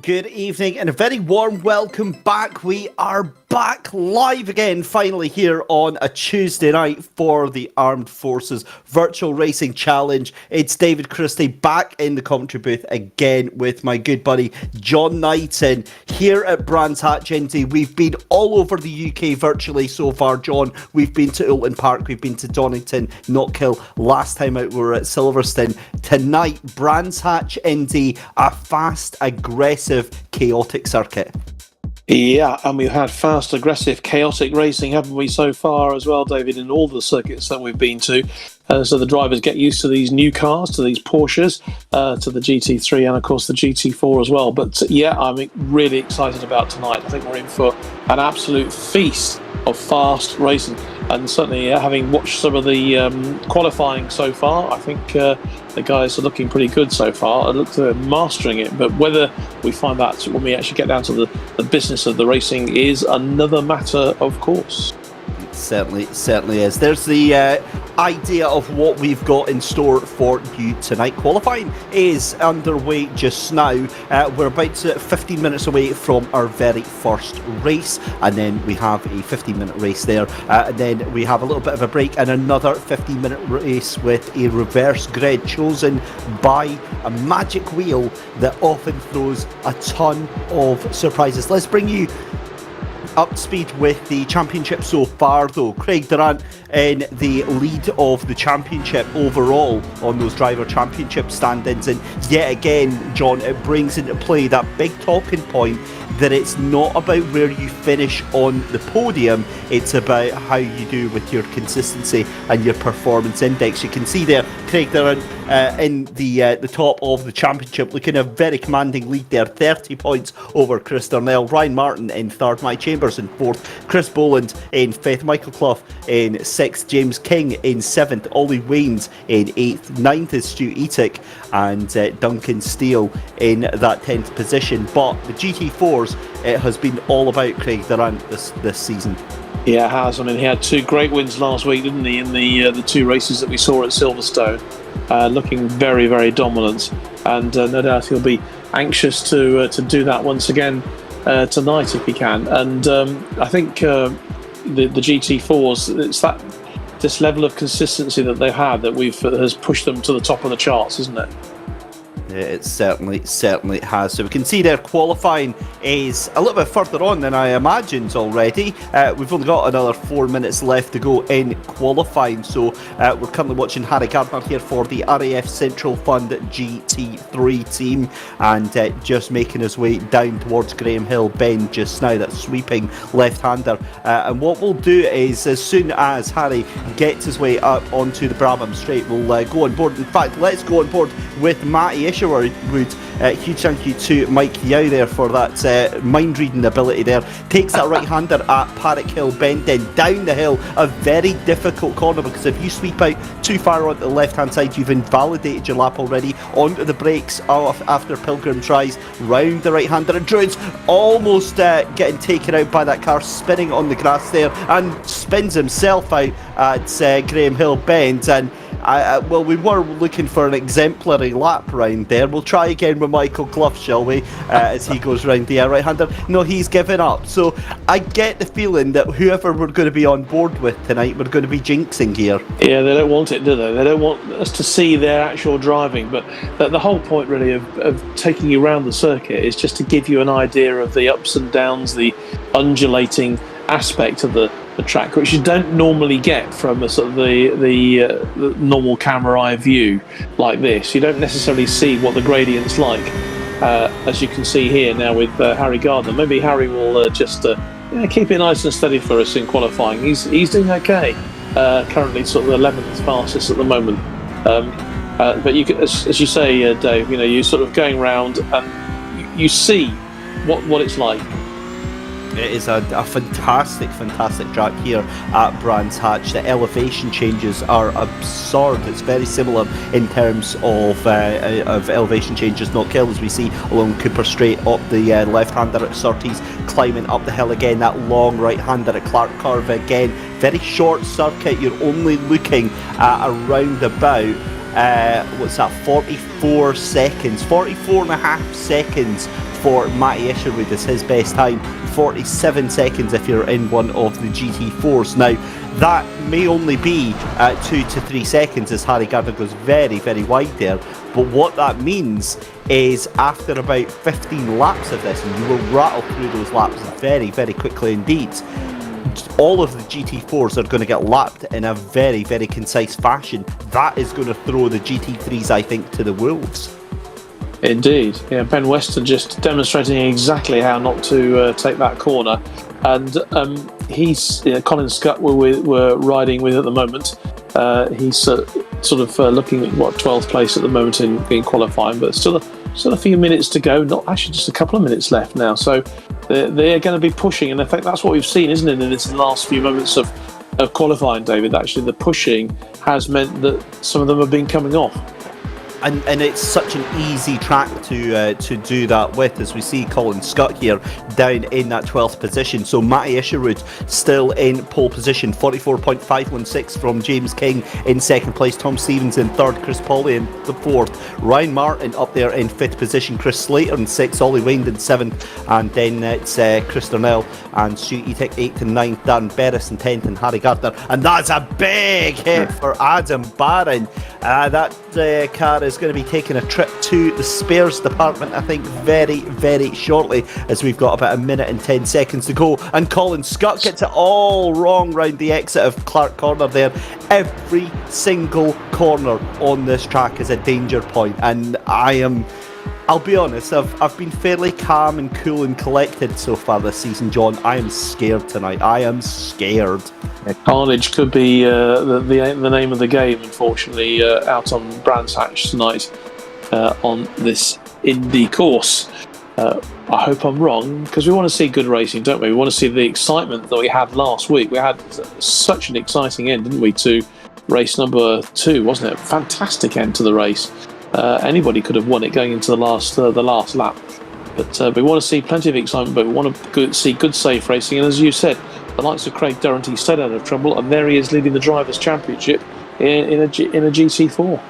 Good evening and a very warm welcome back. We are back live again, finally here on a Tuesday night for the Armed Forces Virtual Racing Challenge. It's David Christie back in the commentary booth again with my good buddy John Knighton here at Brands Hatch, Indy. We've been all over the UK virtually so far, John. We've been to Oulton Park, we've been to Donington, Knockhill. Last time out we were at Silverstone. Tonight, Brands Hatch, Indy, a fast, aggressive, chaotic circuit. Yeah, and we've had fast, aggressive, chaotic racing, haven't we, so far as well, David, in all the circuits that we've been to. So the drivers get used to these new cars, to these Porsches, to the GT3 and, of course, the GT4 as well. But, yeah, I'm really excited about tonight. I think we're in for an absolute feast of fast racing. And certainly, having watched some of the qualifying so far, I think the guys are looking pretty good so far. I look to mastering it, but whether we find that when we actually get down to the business of the racing is another matter, of course. Certainly is. There's the idea of what we've got in store for you tonight. Qualifying is underway just now. We're about 15 minutes away from our very first race, and then we have a 15-minute race there, and then we have a little bit of a break and another 15-minute race with a reverse grid chosen by a magic wheel that often throws a ton of surprises. Let's bring you up to speed with the championship so far, though. Craig Durrant in the lead of the championship overall on those driver championship standings, and yet again, John, it brings into play that big talking point that it's not about where you finish on the podium, it's about how you do with your consistency and your performance index. You can see there Craig Durrant in the top of the championship, looking a very commanding lead there, 30 points over Chris Darnell. Ryan Martin in third, Mike Chambers in fourth, Chris Boland in fifth, Michael Clough in sixth, James King in seventh, Ollie Waynes in eighth, ninth is Stu Etic, and Duncan Steele in that 10th position. But the GT4s, it has been all about Craig Durrant this season. Yeah, it has. I mean, he had two great wins last week, didn't he, in the two races that we saw at Silverstone, looking very, very dominant, and no doubt he'll be anxious to do that once again tonight if he can. And I think the GT4s, it's this level of consistency that they've had that has pushed them to the top of the charts, isn't it? It certainly has. So we can see there qualifying is a little bit further on than I imagined already. We've only got another 4 minutes left to go in qualifying. So we're currently watching Harry Gardner here for the RAF Central Fund GT3 team, and just making his way down towards Graham Hill Bend just now, that sweeping left-hander. And what we'll do is, as soon as Harry gets his way up onto the Brabham Straight, we'll go on board. In fact, let's go on board with Matty Isherwood. Huge thank you to Mike Yao there for that mind-reading ability there. Takes that right-hander at Parrick Hill Bend, then down the hill, a very difficult corner, because if you sweep out too far onto the left-hand side, you've invalidated your lap already. Onto the brakes after Pilgrim tries, round the right-hander, and Druid's almost getting taken out by that car, spinning on the grass there, and spins himself out at Graham Hill Bend. And well, we were looking for an exemplary lap round there. We'll try again with Michael Clough, shall we, as he goes round the right-hander. No, he's given up. So I get the feeling that whoever we're going to be on board with tonight, we're going to be jinxing here. Yeah, they don't want it, do they? They don't want us to see their actual driving. But the whole point, really, of taking you around the circuit is just to give you an idea of the ups and downs, the undulating aspect of the track, which you don't normally get from a sort of the normal camera eye view like this. You don't necessarily see what the gradient's like, as you can see here now with Harry Gardner. Maybe Harry will just keep it nice and steady for us in qualifying. He's doing okay. Currently sort of 11th fastest at the moment. But you can, as you say, Dave, you're sort of going round and you see what it's like. It is a fantastic track here at Brands Hatch. The elevation changes are absurd. It's very similar in terms of elevation changes, Knockhill, as we see along Cooper Straight, up the left-hander at Surtees, climbing up the hill again, that long right-hander at Clark Curve again. Very short circuit. You're only looking at around about 44 and a half seconds for Matty Isherwood as his best time, 47 seconds if you're in one of the GT4s. Now, that may only be 2 to 3 seconds as Harry Gardner goes very, very wide there. But what that means is after about 15 laps of this, and you will rattle through those laps very, very quickly indeed, all of the GT4s are going to get lapped in a very, very concise fashion. That is going to throw the GT3s, I think, to the wolves. Indeed. Yeah, Ben Weston just demonstrating exactly how not to take that corner. And he's Colin Scott we're riding with at the moment. He's sort of looking at 12th place at the moment in qualifying, but still a few minutes to go. Not actually, just a couple of minutes left now. So they're going to be pushing, and I think that's what we've seen, isn't it, in this last few moments of qualifying, David? Actually, the pushing has meant that some of them have been coming off. And it's such an easy track to do that with, as we see Colin Scott here down in that 12th position. So Matty Isherwood still in pole position, 44.516 from James King in second place, Tom Stevens in third, Chris Pawley in the fourth, Ryan Martin up there in fifth position, Chris Slater in sixth, Ollie Wayne in seventh, and then it's Chris Darnell and Stu Etek 8th and 9th, Darren Berris in 10th, and Harry Gardner. And that's a big hit for Adam Barron. That car is going to be taking a trip to the spares department, I think, very, very shortly, as we've got about a minute and 10 seconds to go. And Colin Scott gets it all wrong round the exit of Clark Corner there. Every single corner on this track is a danger point, and I'll be honest, I've been fairly calm and cool and collected so far this season, John. I am scared tonight. I am scared. Carnage could be the name of the game, unfortunately, out on Brands Hatch tonight on this Indy course. I hope I'm wrong, because we want to see good racing, don't we? We want to see the excitement that we had last week. We had such an exciting end, didn't we, to race number 2, wasn't it? Fantastic end to the race. Anybody could have won it going into the last lap, but we want to see plenty of excitement, but we want to see good safe racing, and as you said, the likes of Craig Durrant stayed out of trouble, and there he is leading the Drivers' Championship in a GT4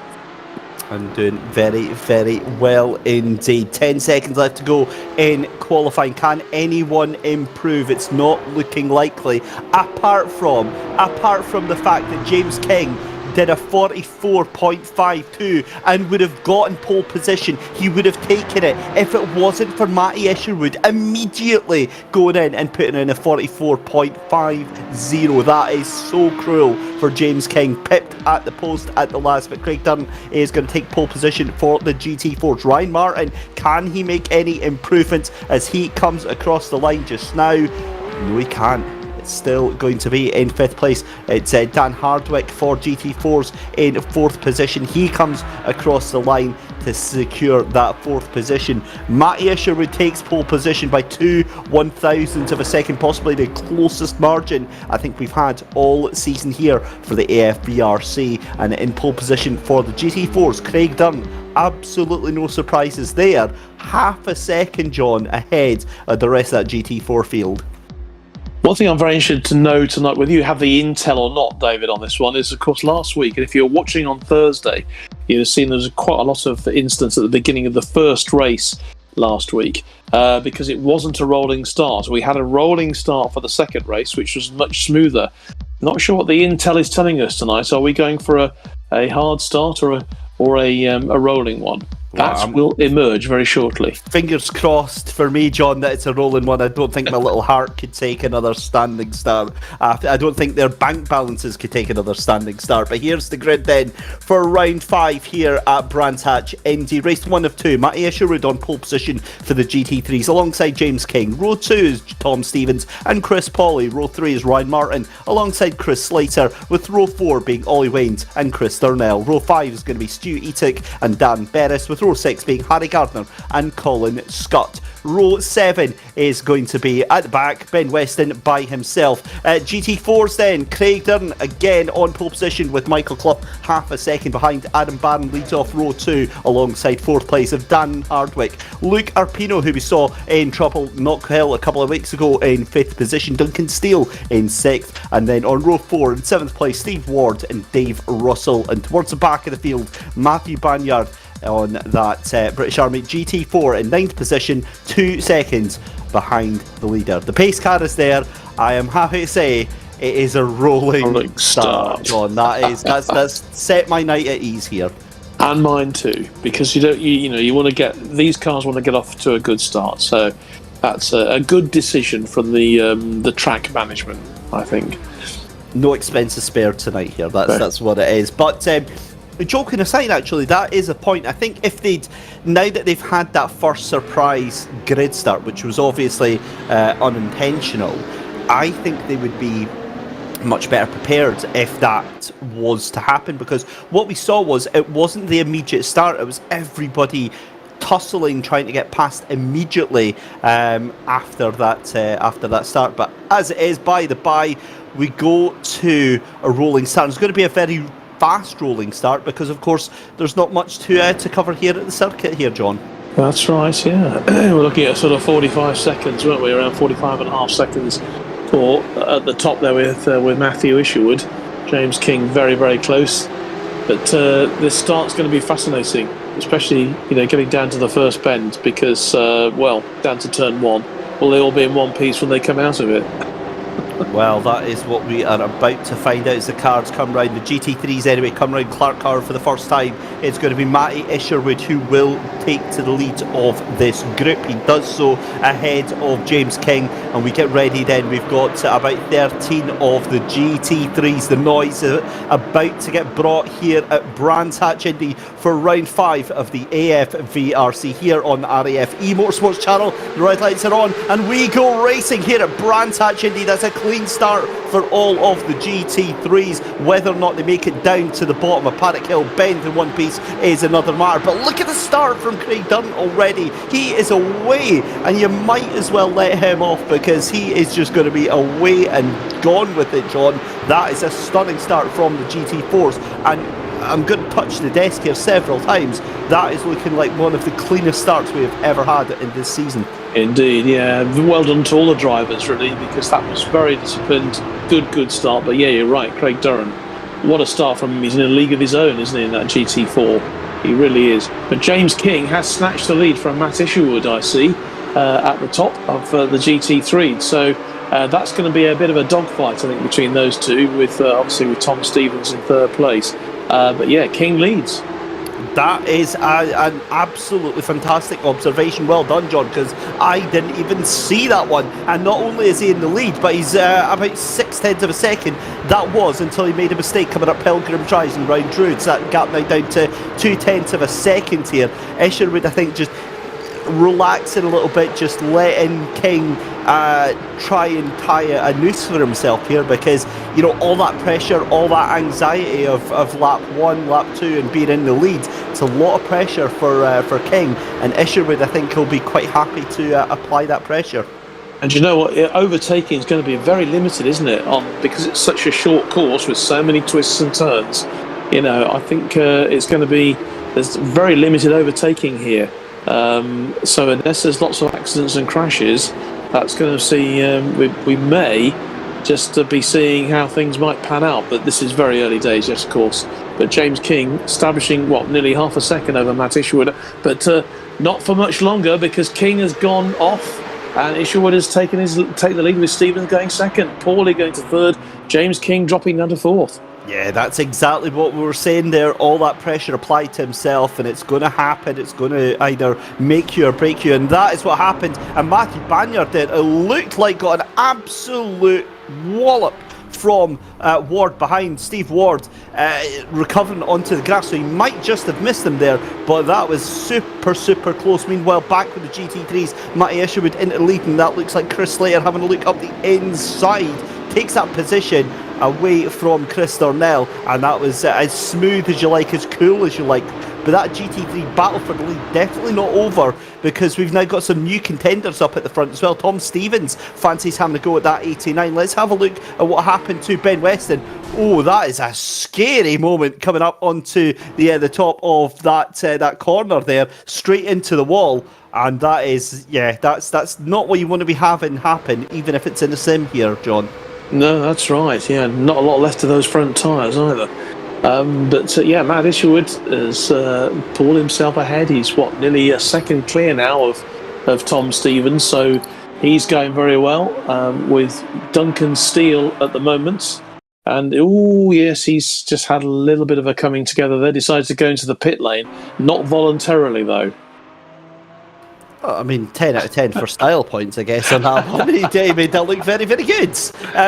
and doing very, very well indeed. 10 seconds left to go in qualifying. Can anyone improve? It's not looking likely, apart from the fact that James King did a 44.52 and would have gotten pole position. He would have taken it if it wasn't for Matty Isherwood immediately going in and putting in a 44.50. That is so cruel for James King. Pipped at the post at the last, but Craig Dunn is going to take pole position for the GT4s. Ryan Martin, can he make any improvements as he comes across the line just now? No, he can't. Still going to be in 5th place. It's Dan Hardwick for GT4s in 4th position. He comes across the line to secure that 4th position. Matty Isherwood takes pole position by 2/1000 of a second, possibly the closest margin I think we've had all season here for the AFVRC. And in pole position for the GT4s, Craig Dunn, absolutely no surprises there. Half a second, John, ahead of the rest of that GT4 field. One thing I'm very interested to know tonight, whether you have the intel or not, David, on this one, is, of course, last week, and if you're watching on Thursday, you'd have seen there was quite a lot of incidents at the beginning of the first race last week, because it wasn't a rolling start. We had a rolling start for the second race, which was much smoother. Not sure what the intel is telling us tonight. Are we going for a hard start or a rolling one? That will emerge very shortly. Fingers crossed for me, John, that it's a rolling one. I don't think my little heart could take another standing start. I don't think their bank balances could take another standing start. But here's the grid then for round 5 here at Brands Hatch Indy. Race 1 of 2. Matty Isherwood on pole position for the GT3s alongside James King. Row 2 is Tom Stevens and Chris Pawley. Row 3 is Ryan Martin alongside Chris Slater, with row 4 being Ollie Waynes and Chris Darnell. Row 5 is going to be Stu Etek and Dan Berris, with row 6 being Harry Gardner and Colin Scott. Row 7 is going to be at the back, Ben Weston by himself. GT4s then, Craig Dunn again on pole position with Michael Clough half a second behind. Adam Barron leads off row 2 alongside 4th place of Dan Hardwick. Luke Arpino, who we saw in Trouble Knock Hill a couple of weeks ago, in 5th position. Duncan Steele in 6th. And then on row 4 in 7th place, Steve Ward and Dave Russell. And towards the back of the field, Matthew Banyard on that British Army GT4 in 9th position, 2 seconds behind the leader. The pace car is there. I am happy to say it is a rolling start, John. That's set my night at ease here. And mine too, because you want to get, these cars want to get off to a good start. So that's a good decision from the track management, I think. No expenses spared tonight here. That's what it is. But joking aside, actually, that is a point. I think if now that they've had that first surprise grid start, which was obviously unintentional, I think they would be much better prepared if that was to happen, because what we saw was it wasn't the immediate start, it was everybody tussling, trying to get past immediately after that start. But as it is, by the by, we go to a rolling start. It's going to be a very fast rolling start because, of course, there's not much to cover here at the circuit here, John. That's right, yeah. We're looking at sort of 45 seconds, weren't we? Around 45 and a half seconds for at the top there with Matthew Isherwood. James King very, very close. But this start's going to be fascinating, especially getting down to the first bend because, down to turn 1. Will they all be in one piece when they come out of it? Well, that is what we are about to find out as the cars come round. The GT3s anyway come round Clark car for the first time. It's going to be Matty Isherwood who will take to the lead of this group. He does so ahead of James King, and we get ready then. We've got about 13 of the GT3s. The noise about to get brought here at Brands Hatch Indy for round 5 of the AFVRC here on the RAF eMotorsports channel. The red lights are on and we go racing here at Brands Hatch Indy. That's a clean start for all of the GT3s. Whether or not they make it down to the bottom of Paddock Hill Bend in one piece is another matter. But look at the start from Craig Dunn already. He is away, and you might as well let him off because he is just going to be away and gone with it, John. That is a stunning start from the GT4s, and I'm going to touch the desk here several times. That is looking like one of the cleanest starts we have ever had in this season. Indeed, yeah. Well done to all the drivers, really, because that was very disciplined. Good start. But yeah, you're right, Craig Durham. What a start from him. He's in a league of his own, isn't he, in that GT4? He really is. But James King has snatched the lead from Matt Isherwood, I see, at the top of the GT3. So that's going to be a bit of a dogfight, I think, between those two, with obviously with Tom Stevens in third place. But yeah, King leads. That is an absolutely fantastic observation. Well done, John, because I didn't even see that one. And not only is he in the lead, but he's about 0.6 of a second. That was until he made a mistake coming up Pilgrim Drive and round Druids. That gap now down to 0.2 of a second here. Isherwood, I think, just relaxing a little bit, just letting King try and tie a noose for himself here, because all that pressure, all that anxiety of lap 1, lap 2 and being in the lead, it's a lot of pressure for King, and Isherwood, I think, he'll be quite happy to apply that pressure. And you know what, overtaking is going to be very limited, isn't it, because it's such a short course with so many twists and turns. I think it's going to be, there's very limited overtaking here. So unless there's lots of accidents and crashes, that's going to see, we may just be seeing how things might pan out. But this is very early days, yes, of course. But James King establishing, nearly half a second over Matt Isherwood. But not for much longer, because King has gone off and Isherwood has taken the lead with Stevens going second, Paulie going to third, James King dropping down to fourth. Yeah, that's exactly what we were saying there. All that pressure applied to himself, and it's going to happen. It's going to either make you or break you, and that is what happened. And Matthew Banyard did. It looked like got an absolute wallop from Ward behind. Steve Ward recovering onto the grass, so he might just have missed him there, but that was super close. Meanwhile, back with the GT3s, Matty Isherwood into the lead, and that looks like Chris Slater having a look up the inside. Takes that position away from Chris Thornell, and that was as smooth as you like, as cool as you like. But that GT3 battle for the lead definitely not over, because we've now got some new contenders up at the front as well. Tom Stevens fancies having a go at that 89. Let's have a look at what happened to Ben Weston. Oh, that is a scary moment coming up onto the top of that corner there, straight into the wall. And that is, that's not what you want to be having happen, even if it's in a sim here, John. No, that's right. Yeah, not a lot left of those front tyres either. Matt Isherwood has pulled himself ahead. He's nearly a second clear now of Tom Stevens, so he's going very well with Duncan Steele at the moment. And he's just had a little bit of a coming together there. Decides to go into the pit lane, not voluntarily though. I mean, 10 out of 10 for style points, I guess, on that one. He made that look very, very good.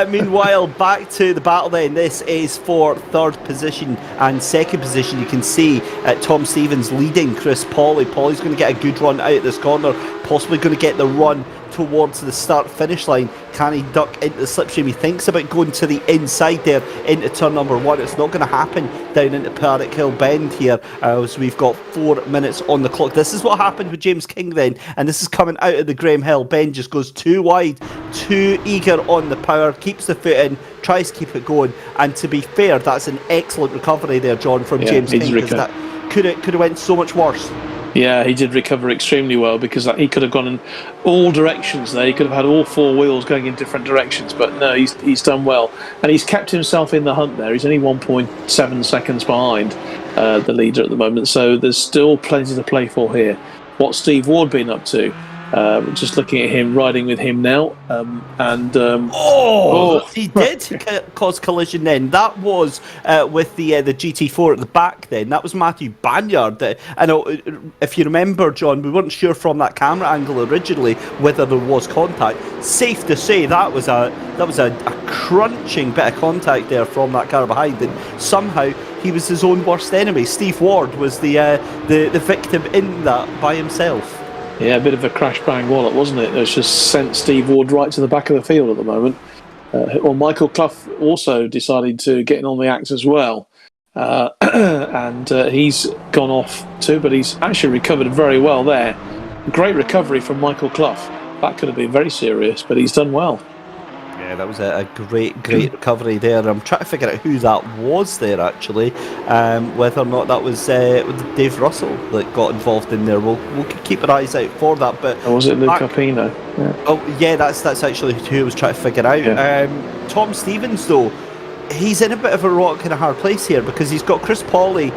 Meanwhile, back to the battle then. This is for third position and second position. You can see Tom Stevens leading Chris Pawley. Pawley's going to get a good run out of this corner, possibly going to get the run towards the start-finish line. Can he duck into the slipstream? He thinks about going to the inside there into turn number 1. It's not going to happen down into Paddock Hill Bend here, as we've got 4 minutes on the clock. This is what happened with James King then, and this is coming out of the Graham Hill Bend. Just goes too wide, too eager on the power, keeps the foot in, tries to keep it going. And to be fair, that's an excellent recovery there, John, from James King, because that could have went so much worse. Yeah, he did recover extremely well, because he could have gone in all directions there. He could have had all 4 wheels going in different directions, but no, he's done well. And he's kept himself in the hunt there. He's only 1.7 seconds behind the leader at the moment, so there's still plenty to play for here. What's Steve Ward been up to? Just looking at him, riding with him now, he did cause collision then. That was with the GT4 at the back then. That was Matthew Banyard. I know, if you remember, John, we weren't sure from that camera angle originally whether there was contact. Safe to say that was a crunching bit of contact there from that car behind, and somehow he was his own worst enemy. Steve Ward was the victim in that by himself. Yeah, a bit of a crash bang wallet, wasn't it? It's just sent Steve Ward right to the back of the field at the moment. Michael Clough also decided to get in on the act as well. And he's gone off too, but he's actually recovered very well there. Great recovery from Michael Clough. That could have been very serious, but he's done well. Yeah, that was a great recovery there. I'm trying to figure out who that was there, actually. Whether or not that was Dave Russell that got involved in there. We'll keep our eyes out for that. But or was it Luke Capino? Yeah. Oh, yeah, that's actually who I was trying to figure out. Yeah. Tom Stevens, though, he's in a bit of a rock and a hard place here, because he's got Chris Pawley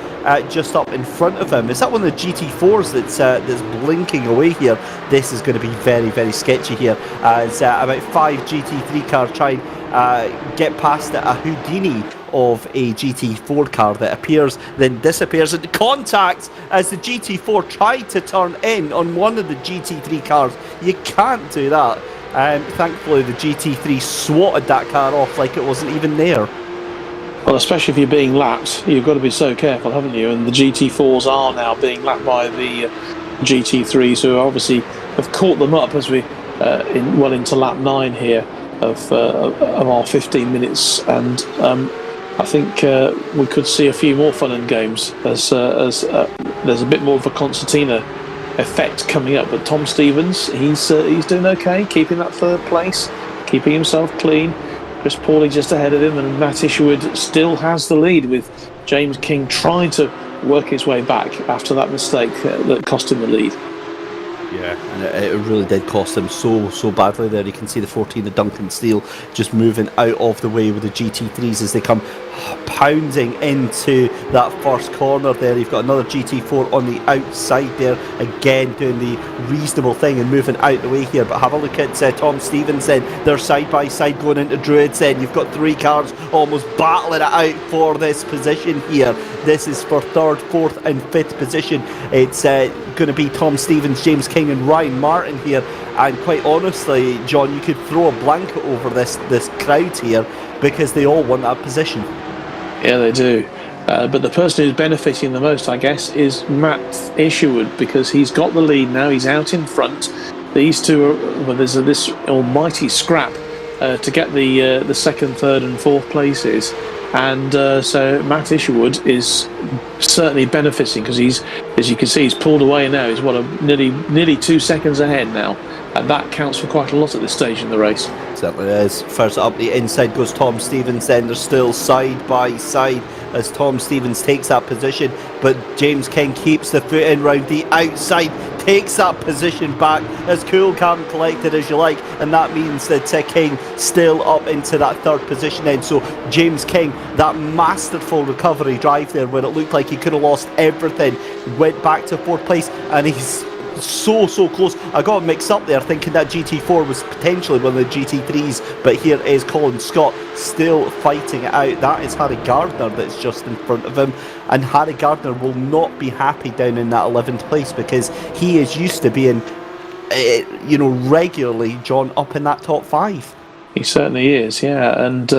just up in front of him. Is that one of the GT4s that's blinking away here? This is going to be very, very sketchy here, as about 5 GT3 cars try and get past a Houdini of a GT4 car that appears, then disappears into contact as the GT4 tried to turn in on one of the GT3 cars. You can't do that. Thankfully, the GT3 swatted that car off like it wasn't even there. Well, especially if you're being lapped, you've got to be so careful, haven't you? And the GT4s are now being lapped by the GT3s, who obviously have caught them up as we into lap 9 here of our 15 minutes. And I think we could see a few more fun and games as there's a bit more of a concertina effect coming up. But Tom Stevens, he's doing okay, keeping that third place, keeping himself clean. Chris Pawley just ahead of him, and Matt Isherwood still has the lead, with James King trying to work his way back after that mistake that cost him the lead. Yeah, and it really did cost him so badly there. You can see the 14 of Duncan Steele just moving out of the way with the GT3s as they come pounding into that first corner there. You've got another GT4 on the outside there, again doing the reasonable thing and moving out the way here. But have a look at Tom Stevens then. They're side by side going into Druids then. You've got 3 cars almost battling it out for this position here. This is for 3rd, 4th and 5th position. It's going to be Tom Stevens, James King and Ryan Martin here. And quite honestly, John, you could throw a blanket over this crowd here, because they all want that position. Yeah, they do. But the person who's benefiting the most, I guess, is Matt Isherwood, because he's got the lead now. He's out in front. These two are, there's this almighty scrap to get the 2nd, 3rd and 4th places. And so Matt Isherwood is certainly benefiting, because he's, as you can see, he's pulled away now. He's nearly 2 seconds ahead now, and that counts for quite a lot at this stage in the race. Certainly is. First up the inside goes Tom Stevens, then they're still side by side as Tom Stevens takes that position, but James King keeps the foot in round the outside, takes that position back, as cool, calm and collected as you like, and that means that King still up into that third position then. So James King, that masterful recovery drive there where it looked like he could have lost everything, went back to fourth place, and he's so close. I got mixed up there thinking that GT4 was potentially one of the GT3s, but here is Colin Scott still fighting it out. That is Harry Gardner that's just in front of him, and Harry Gardner will not be happy down in that 11th place because he is used to being regularly, John, up in that top 5. He certainly is, yeah. And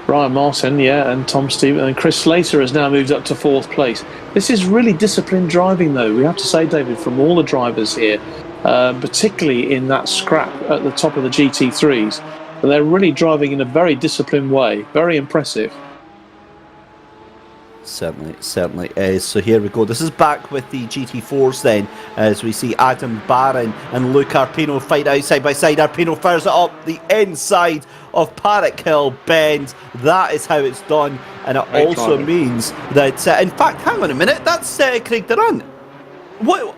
Ryan Martin, yeah, and Tom Stevens and Chris Slater has now moved up to 4th place. This is really disciplined driving, though, we have to say, David, from all the drivers here, particularly in that scrap at the top of the GT3s. But they're really driving in a very disciplined way. Very impressive. Certainly is. So here we go. This is back with the GT4s then, as we see Adam Barron and Luke Arpino fight out side by side. Arpino fires it up the inside of Paddock Hill Bend. That is how it's done, and it also means that, in fact, hang on a minute, that's Craig Durant. What?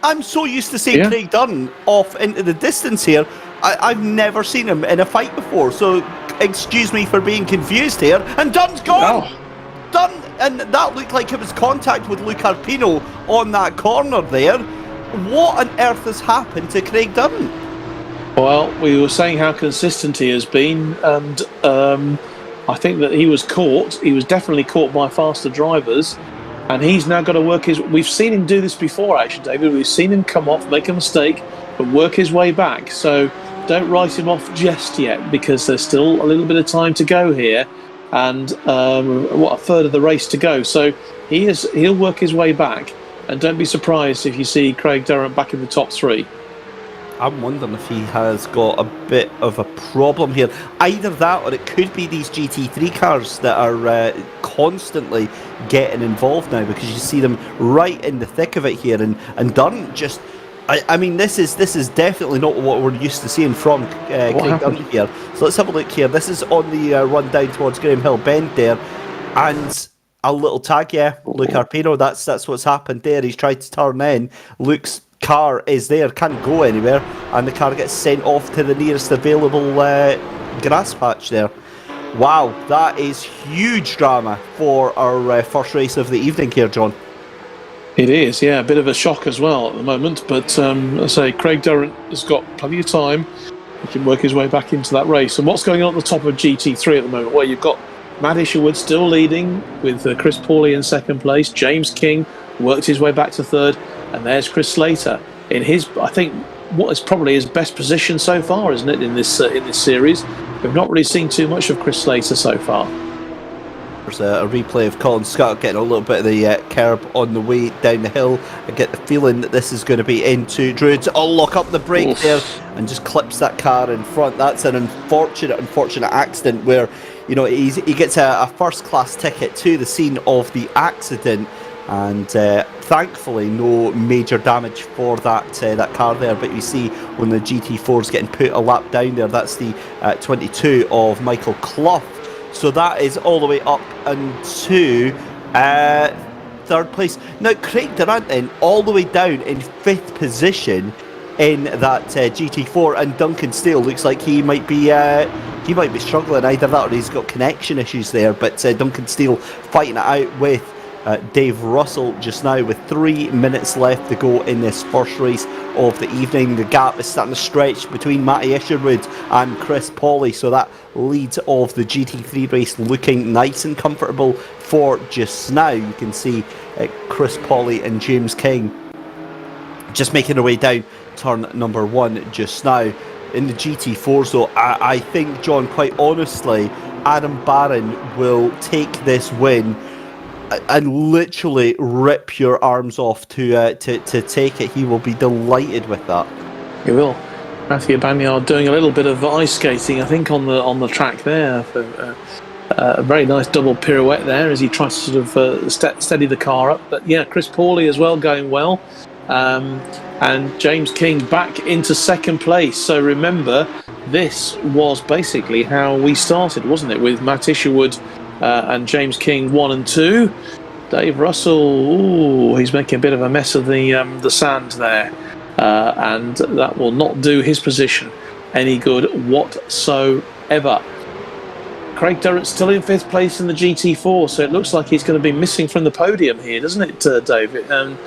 I'm so used to seeing Craig Durant off into the distance here. I've never seen him in a fight before, so excuse me for being confused here. And Durant's gone! Oh. Done, and that looked like it was contact with Luke Arpino on that corner there. What on earth has happened to Craig Durant? Well, we were saying how consistent he has been, and I think that he was caught. He was definitely caught by faster drivers, and he's now got to work his... We've seen him do this before, actually, David. We've seen him come off, make a mistake, but work his way back. So don't write him off just yet, because there's still a little bit of time to go here. And a third of the race to go, so he'll work his way back, and don't be surprised if you see Craig Durant back in the top 3. I'm wondering if he has got a bit of a problem here. Either that, or it could be these GT3 cars that are constantly getting involved now, because you see them right in the thick of it here, and Durant just... I mean, this is definitely not what we're used to seeing from Craig Durant here. So let's have a look here. This is on the run down towards Graham Hill Bend there, and a little tag, Luke Arpino. That's what's happened there. He's tried to turn in. Luke's car is there, can't go anywhere, and the car gets sent off to the nearest available grass patch there. Wow, that is huge drama for our first race of the evening here, John. It is, yeah, a bit of a shock as well at the moment, but I say Craig Durant has got plenty of time. He can work his way back into that race. And what's going on at the top of GT3 at the moment? Well, you've got Matt Isherwood still leading with Chris Pauly in 2nd place. James King worked his way back to 3rd, and there's Chris Slater in his, I think, what is probably his best position so far, isn't it, in this series? We've not really seen too much of Chris Slater so far. There's a replay of Colin Scott getting a little bit of the curb on the way down the hill. I get the feeling that this is going to be into Druids. Oh, lock up the brake there and just clips that car in front. That's an unfortunate accident where, he gets a first-class ticket to the scene of the accident, and thankfully no major damage for that car there. But you see when the GT4 is getting put a lap down there, that's the 22 of Michael Clough. So that is all the way up into 3rd place. Now Craig Durant then all the way down in 5th position in that GT4, and Duncan Steele looks like he might be struggling. Either that or he's got connection issues there. But Duncan Steele fighting it out with Dave Russell just now with 3 minutes left to go in this first race of the evening. The gap is starting to stretch between Matty Isherwood and Chris Pauly, so that lead of the GT3 race looking nice and comfortable for just now. You can see Chris Pauly and James King just making their way down turn number 1 just now. In the GT4s though, I think, John, quite honestly, Adam Barron will take this win and literally rip your arms off to take it. He will be delighted with that. He will. Matthew Banyard doing a little bit of ice skating, I think, on the track there. A very nice double pirouette there as he tries to sort of steady the car up. But yeah, Chris Pauly as well going well. And James King back into 2nd place. So remember, this was basically how we started, wasn't it? With Matt Isherwood and James King 1 and 2. Dave Russell, he's making a bit of a mess of the sand there, and that will not do his position any good whatsoever. Craig Durrant still in 5th place in the GT4, so it looks like he's going to be missing from the podium here, doesn't it, David? And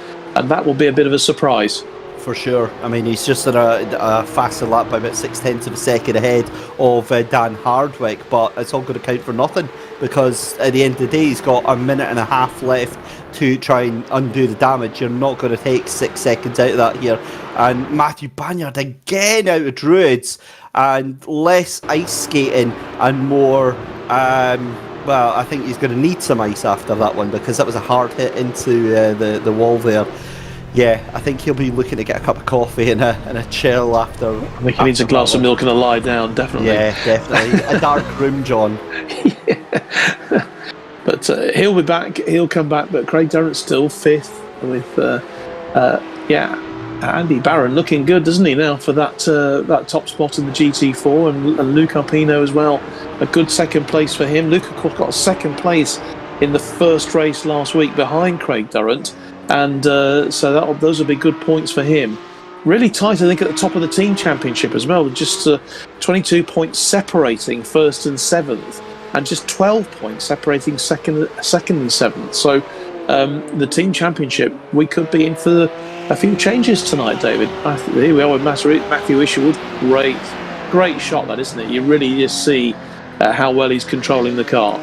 that will be a bit of a surprise. For sure. I mean, he's just on a faster lap by about 0.6 of a second ahead of Dan Hardwick, but it's all going to count for nothing because at the end of the day, he's got a minute and a half left to try and undo the damage. You're not going to take 6 seconds out of that here. And Matthew Banyard again out of Druids, and less ice skating and more... well, I think he's going to need some ice after that one because that was a hard hit into the wall there. Yeah, I think he'll be looking to get a cup of coffee and a chill after. I think he needs a glass of milk and a lie down, definitely. Yeah, definitely. A dark room, John. Yeah. But he'll be back. He'll come back. But Craig Durrant's still 5th with, Andy Barron looking good, doesn't he, now for that top spot in the GT4, and Luke Arpino as well. A good 2nd place for him. Luke, of course, got 2nd place in the first race last week behind Craig Durrant. And so those will be good points for him. Really tight, I think, at the top of the team championship as well. Just 22 points separating 1st and 7th, and just 12 points separating second and 7th. So the team championship, we could be in for a few changes tonight, David. Here we are with Matthew Isherwood. Great shot, that, isn't it? You really just see how well he's controlling the car.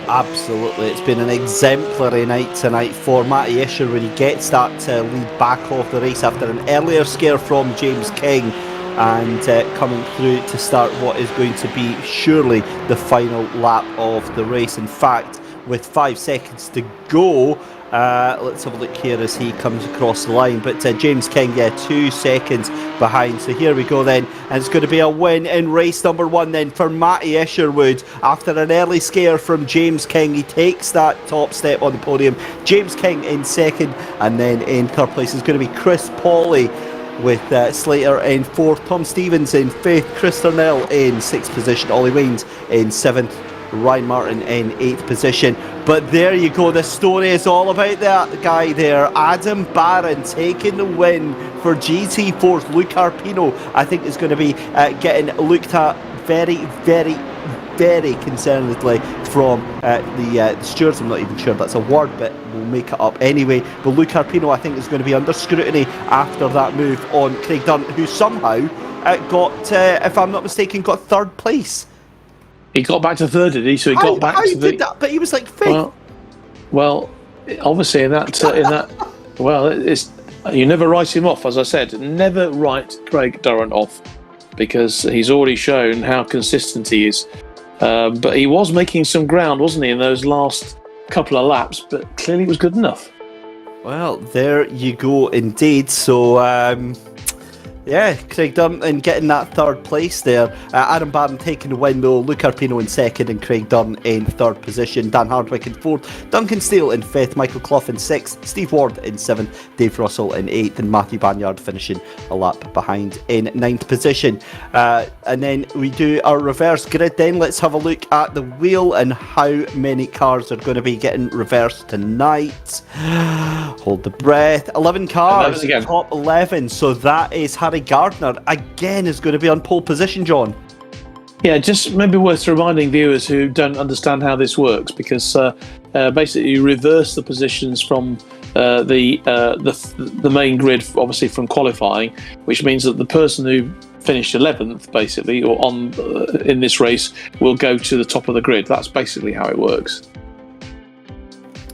Absolutely, it's been an exemplary night tonight for Matty Isherwood. He gets that lead back off the race after an earlier scare from James King, and coming through to start what is going to be surely the final lap of the race. In fact, with 5 seconds to go, let's have a look here as he comes across the line. But James King, 2 seconds behind. So here we go then, and it's going to be a win in race number 1 then for Matty Isherwood. After an early scare from James King, he takes that top step on the podium. James King in 2nd, and then in 3rd place is going to be Chris Pawley, with Slater in 4th, Tom Stevens in 5th, Chris Turnell in 6th position, Ollie Waynes in 7th, Ryan Martin in 8th position. But there you go, the story is all about that guy there, Adam Barron, taking the win for GT4's Luke Arpino. I think is going to be getting looked at very, very, very concernedly from the stewards. I'm not even sure that's a word, but we'll make it up anyway. But Luke Arpino, I think, is going to be under scrutiny after that move on Craig Durrant, who somehow got, if I'm not mistaken, got 3rd place. He got back to 3rd, did he? So he got back to the... did that? But he was like 5th. Well, obviously in that, well, it's, you never write him off. As I said, never write Craig Durrant off, because he's already shown how consistent he is. But he was making some ground, wasn't he, in those last couple of laps? But clearly it was good enough. Well, there you go, indeed. So, Craig Durrant and getting that 3rd place there. Adam Barron taking the win though. Luke Arpino in 2nd and Craig Durrant in 3rd position. Dan Hardwick in 4th. Duncan Steele in 5th. Michael Clough in 6th. Steve Ward in 7th. Dave Russell in 8th. And Matthew Banyard finishing a lap behind in 9th position. And then we do our reverse grid then. Let's have a look at the wheel and how many cars are going to be getting reversed tonight. Hold the breath. 11 cars. Top 11. So that is Harry Gardner again is going to be on pole position, John. Yeah, just maybe worth reminding viewers who don't understand how this works, because basically you reverse the positions from the main grid, obviously from qualifying, which means that the person who finished 11th, basically, or on in this race, will go to the top of the grid. That's basically how it works.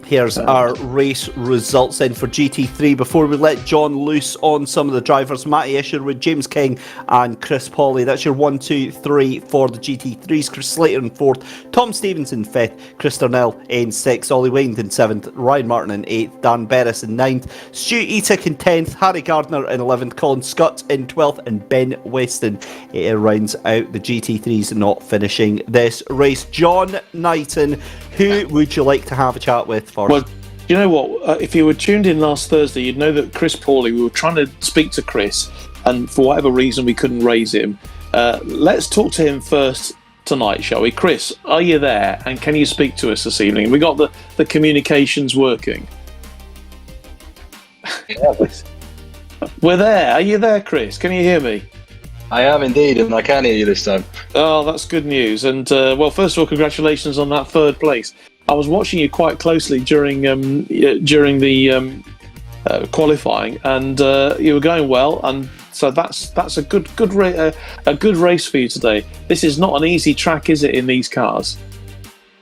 Here's our race results then for GT3 before we let John loose on some of the drivers. Matty Isherwood, James King and Chris Pawley. That's your 1, 2, 3 for the GT3s. Chris Slater in 4th, Tom Stevens in 5th, Chris Turnell in 6th, Ollie Wayne in 7th, Ryan Martin in 8th, Dan Berris in 9th, Stu Etick in 10th, Harry Gardner in 11th, Colin Scott in 12th and Ben Weston rounds out the GT3s not finishing this race. John Knighton, who would you like to have a chat with first? Well, you know what? If you were tuned in last Thursday, you'd know that Chris Pawley, we were trying to speak to Chris, and for whatever reason we couldn't raise him. Let's talk to him first tonight, shall we? Chris, are you there? And can you speak to us this evening? We got the communications working. Yeah, We're there. Are you there, Chris? Can you hear me? I am indeed, and I can hear you this time. Oh, that's good news. And well, first of all, congratulations on that third place. I was watching you quite closely during the qualifying, and you were going well. And so that's a good race for you today. This is not an easy track, is it, in these cars?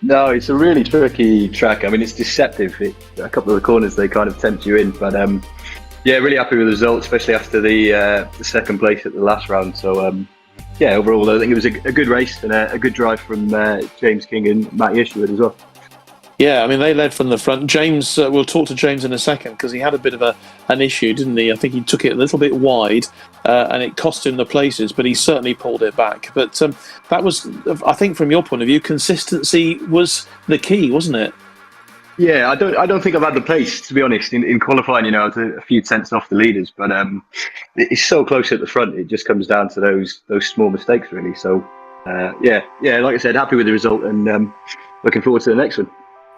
No, it's a really tricky track. I mean, it's deceptive. A couple of the corners, they kind of tempt you in. But yeah, really happy with the result, especially after the second place at the last round. So yeah, overall, I think it was a good race and a good drive from James King and Matty Isherwood as well. Yeah, I mean, they led from the front. James, we'll talk to James in a second because he had a bit of an issue, didn't he? I think he took it a little bit wide and it cost him the places, but he certainly pulled it back. But that was, I think, from your point of view, consistency was the key, wasn't it? Yeah, I don't think I've had the pace, to be honest, in qualifying. You know, I was a few tenths off the leaders, but it's so close at the front. It just comes down to those small mistakes, really. So yeah, like I said, happy with the result and looking forward to the next one.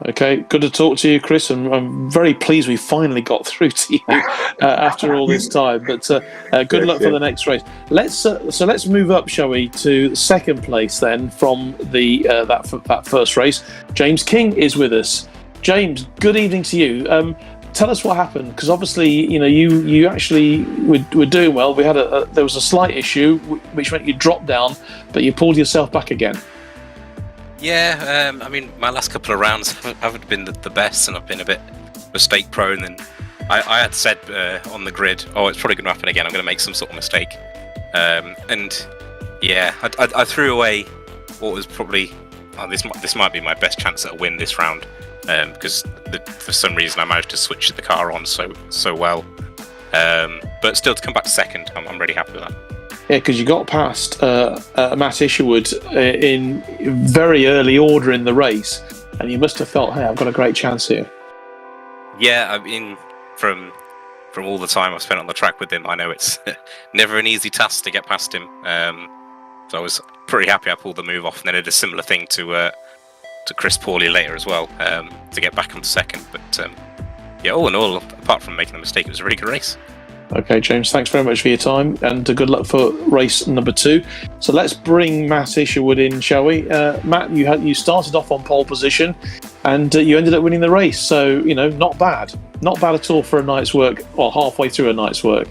Okay, good to talk to you, Chris, and I'm very pleased we finally got through to you after all this time. But good luck for the next race. Let's move up, shall we, to second place then from the that first race. James King is with us. James, good evening to you. Tell us what happened, because obviously, you know, you actually were doing well. We had there was a slight issue which meant you dropped down, but you pulled yourself back again. Yeah, I mean, my last couple of rounds haven't been the best, and I've been a bit mistake prone. And I had said on the grid, oh, it's probably going to happen again. I'm going to make some sort of mistake. And yeah, I threw away what was probably this might be my best chance at a win this round, because for some reason I managed to switch the car on so well. But still, to come back second, I'm really happy with that. Yeah, because you got past Matt Isherwood in very early order in the race, and you must have felt, hey, I've got a great chance here. Yeah, I mean, from all the time I've spent on the track with him, I know it's never an easy task to get past him. So I was pretty happy I pulled the move off, and then I did a similar thing to Chris Pawley later as well, to get back onto second. But yeah, all in all, apart from making the mistake, it was a really good race. Okay, James, thanks very much for your time, and good luck for race number 2. So let's bring Matt Isherwood in, shall we? Matt, you started off on pole position, and you ended up winning the race. So, you know, not bad at all for a night's work, or halfway through a night's work.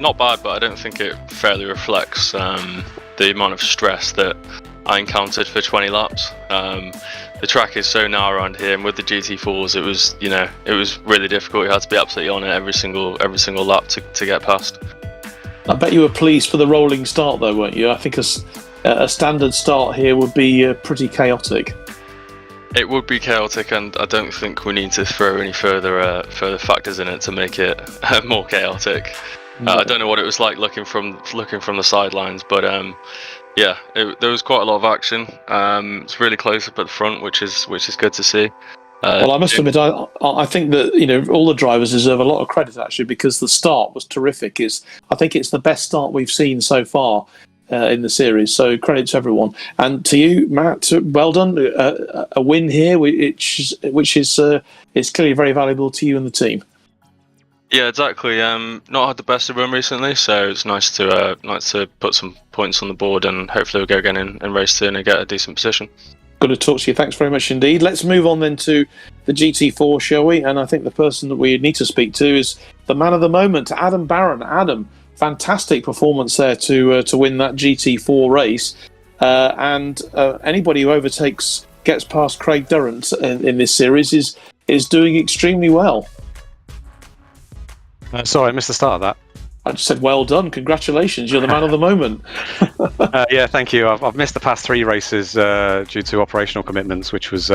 Not bad, but I don't think it fairly reflects the amount of stress that I encountered for 20 laps. The track is so narrow around here, and with the GT4s, it was really difficult. You had to be absolutely on it every single lap to get past. I bet you were pleased for the rolling start, though, weren't you? I think a standard start here would be pretty chaotic. It would be chaotic, and I don't think we need to throw any further factors in it to make it more chaotic. I don't know what it was like looking from the sidelines, but yeah, there was quite a lot of action. It's really close up at the front, which is good to see. Well, I must admit, I think that, you know, all the drivers deserve a lot of credit actually, because the start was terrific. I think it's the best start we've seen so far in the series. So credit to everyone, and to you, Matt. Well done. A win here, which is clearly very valuable to you and the team. Yeah, exactly. Not had the best of run recently, so it's nice to put some points on the board, and hopefully we'll go again in race 2 and get a decent position. Good to talk to you. Thanks very much indeed. Let's move on then to the GT4, shall we? And I think the person that we need to speak to is the man of the moment, Adam Barron. Adam, fantastic performance there to win that GT4 race, and anybody who gets past Craig Durrant in this series is doing extremely well. Sorry, I missed the start of that. I just said, well done, congratulations, you're the man of the moment. Yeah, thank you. I've missed the past 3 races due to operational commitments, which was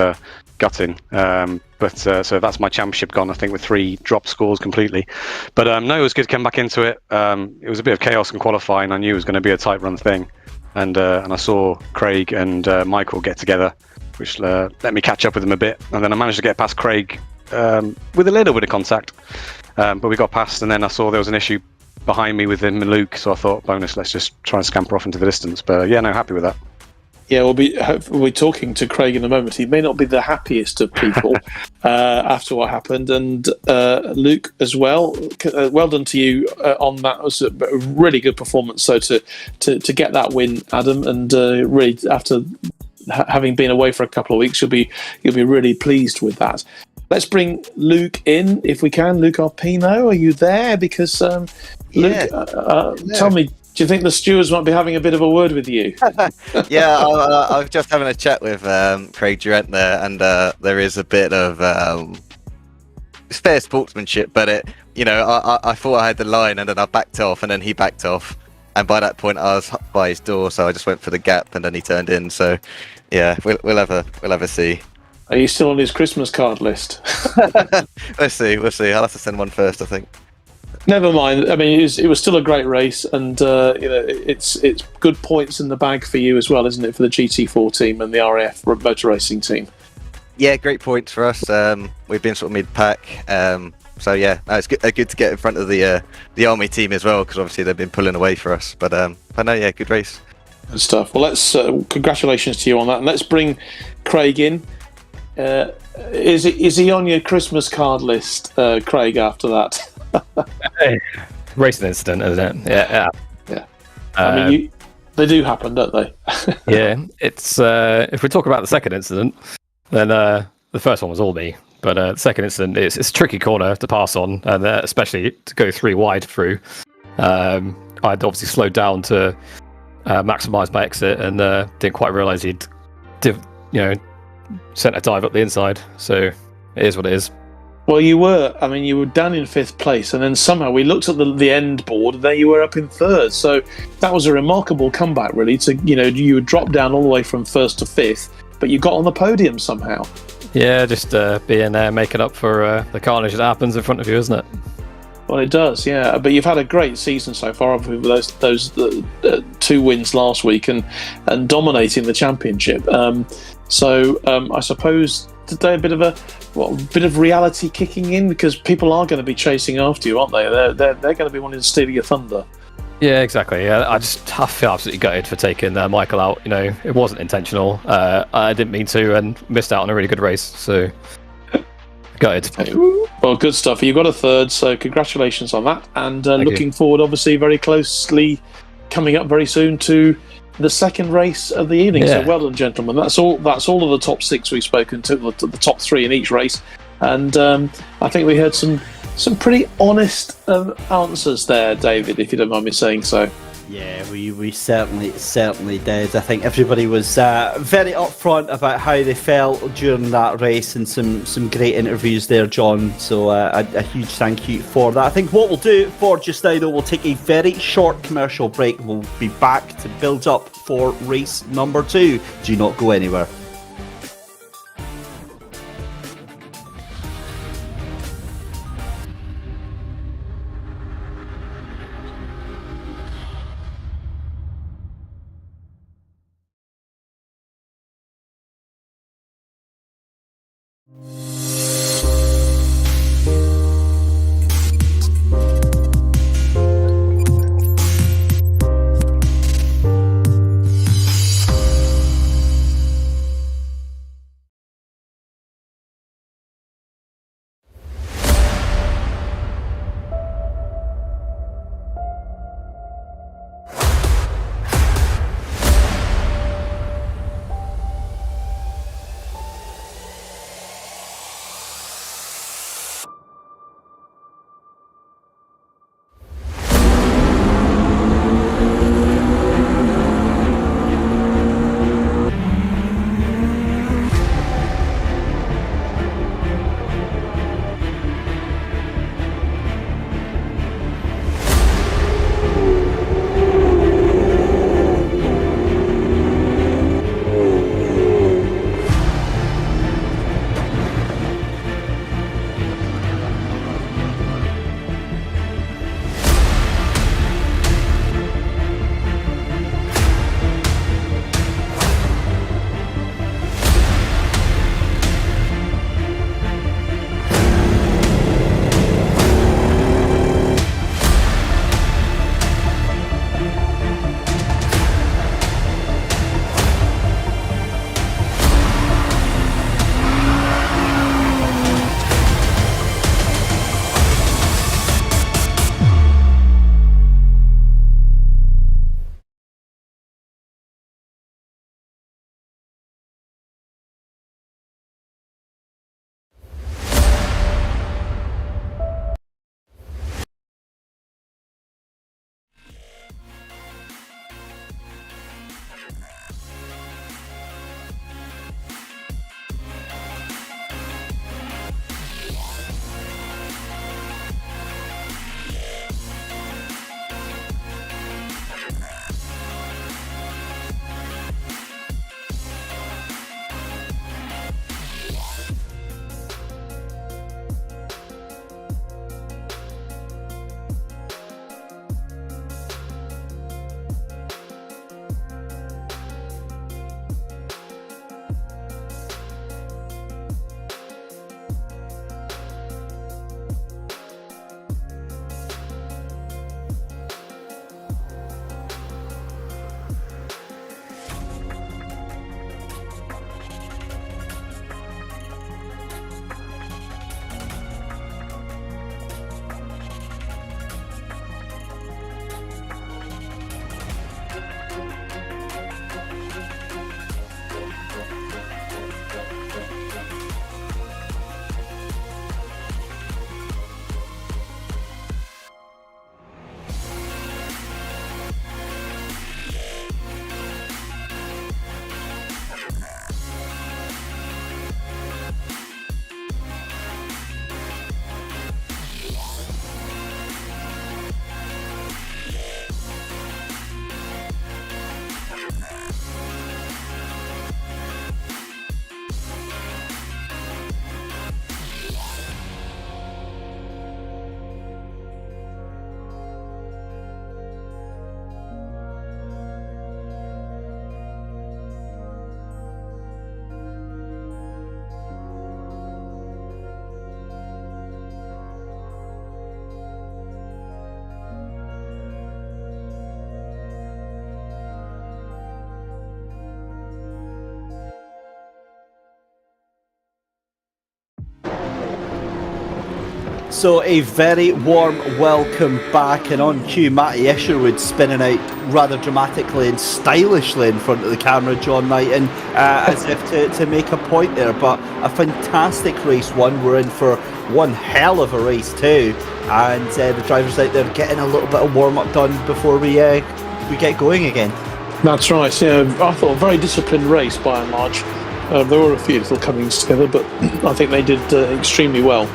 gutting. But so that's my championship gone, I think, with 3 drop scores completely. But no, it was good to come back into it. It was a bit of chaos in qualifying. I knew it was going to be a tight run thing. And I saw Craig and Michael get together, which let me catch up with them a bit. And then I managed to get past Craig with a little bit of contact. But we got past, and then I saw there was an issue behind me with him and Luke, so I thought, bonus, let's just try and scamper off into the distance. But yeah, no, happy with that. Yeah, we'll be talking to Craig in a moment. He may not be the happiest of people after what happened, and Luke as well. Well done to you on that. It was a really good performance. So to get that win, Adam, and really after having been away for a couple of weeks, you'll be really pleased with that. Let's bring Luke in if we can. Luke Arpino, are you there? Because Luke, tell me. Do you think the stewards might be having a bit of a word with you? Yeah, I was just having a chat with Craig Durant there, and there is a bit of it's fair sportsmanship, but I thought I had the line, and then I backed off, and then he backed off, and by that point I was by his door, so I just went for the gap, and then he turned in. So yeah, we'll have a see. Are you still on his Christmas card list? We'll see. I'll have to send one first, I think. Never mind. I mean, it was still a great race, and it's good points in the bag for you as well, isn't it, for the GT4 team and the RAF motor racing team? Yeah, great points for us. We've been sort of mid-pack, so yeah, no, it's good to get in front of the Army team as well, because obviously they've been pulling away for us. But no, yeah, good race. Good stuff. Well, let's congratulations to you on that, and let's bring Craig in. Is he on your Christmas card list, Craig? After that. Hey, racing incident, isn't it? Yeah. I mean, they do happen, don't they? Yeah, it's if we talk about the second incident, then the first one was all me, but the second incident it's a tricky corner to pass on, and especially to go 3 wide through. I'd obviously slowed down to maximise my exit, and didn't quite realise he'd sent a dive up the inside. So it is what it is. Well, you were down in 5th place, and then somehow we looked at the end board, and there you were up in 3rd. So that was a remarkable comeback, really. You would drop down all the way from 1st to 5th, but you got on the podium somehow. Yeah, just being there, making up for the carnage that happens in front of you, isn't it? Well, it does, yeah. But you've had a great season so far, with those 2 wins last week and dominating the championship. So I suppose today a bit of reality kicking in, because people are going to be chasing after you, aren't they? They're going to be wanting to steal your thunder. Yeah, exactly. Yeah, I feel absolutely gutted for taking Michael out. It wasn't intentional. I didn't mean to, and missed out on a really good race. So gutted. Well, good stuff. You've got a 3rd, so congratulations on that. And looking forward, obviously, very closely coming up very soon to the second race of the evening. Yeah. So well done, gentlemen. That's all of the top 6 we've spoken to, the top 3 in each race. And I think we heard some pretty honest answers there, David, if you don't mind me saying so. Yeah, we certainly did. I think everybody was very upfront about how they felt during that race, and some great interviews there, John. So a huge thank you for that. I think what we'll do for just now, though, we'll take a very short commercial break. We'll be back to build up for race number 2. Do not go anywhere. So a very warm welcome back, and on cue, Matty Isherwood spinning out rather dramatically and stylishly in front of the camera, John Knighton, as if to make a point there. But a fantastic race one. We're in for one hell of a race too, and the drivers out there getting a little bit of warm up done before we get going again. That's right. Yeah, I thought a very disciplined race by and large. There were a few little comings together, but I think they did extremely well,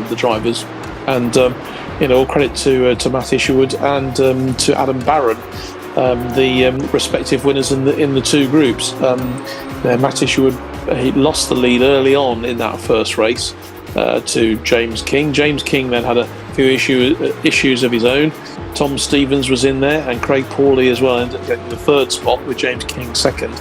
the drivers. And all credit to Matt Isherwood and to Adam Barron, the respective winners in the two groups. Matt Isherwood, he lost the lead early on in that first race to James King. James King then had a few issues of his own. Tom Stevens was in there, and Craig Pawley as well ended up getting the third spot with James King second.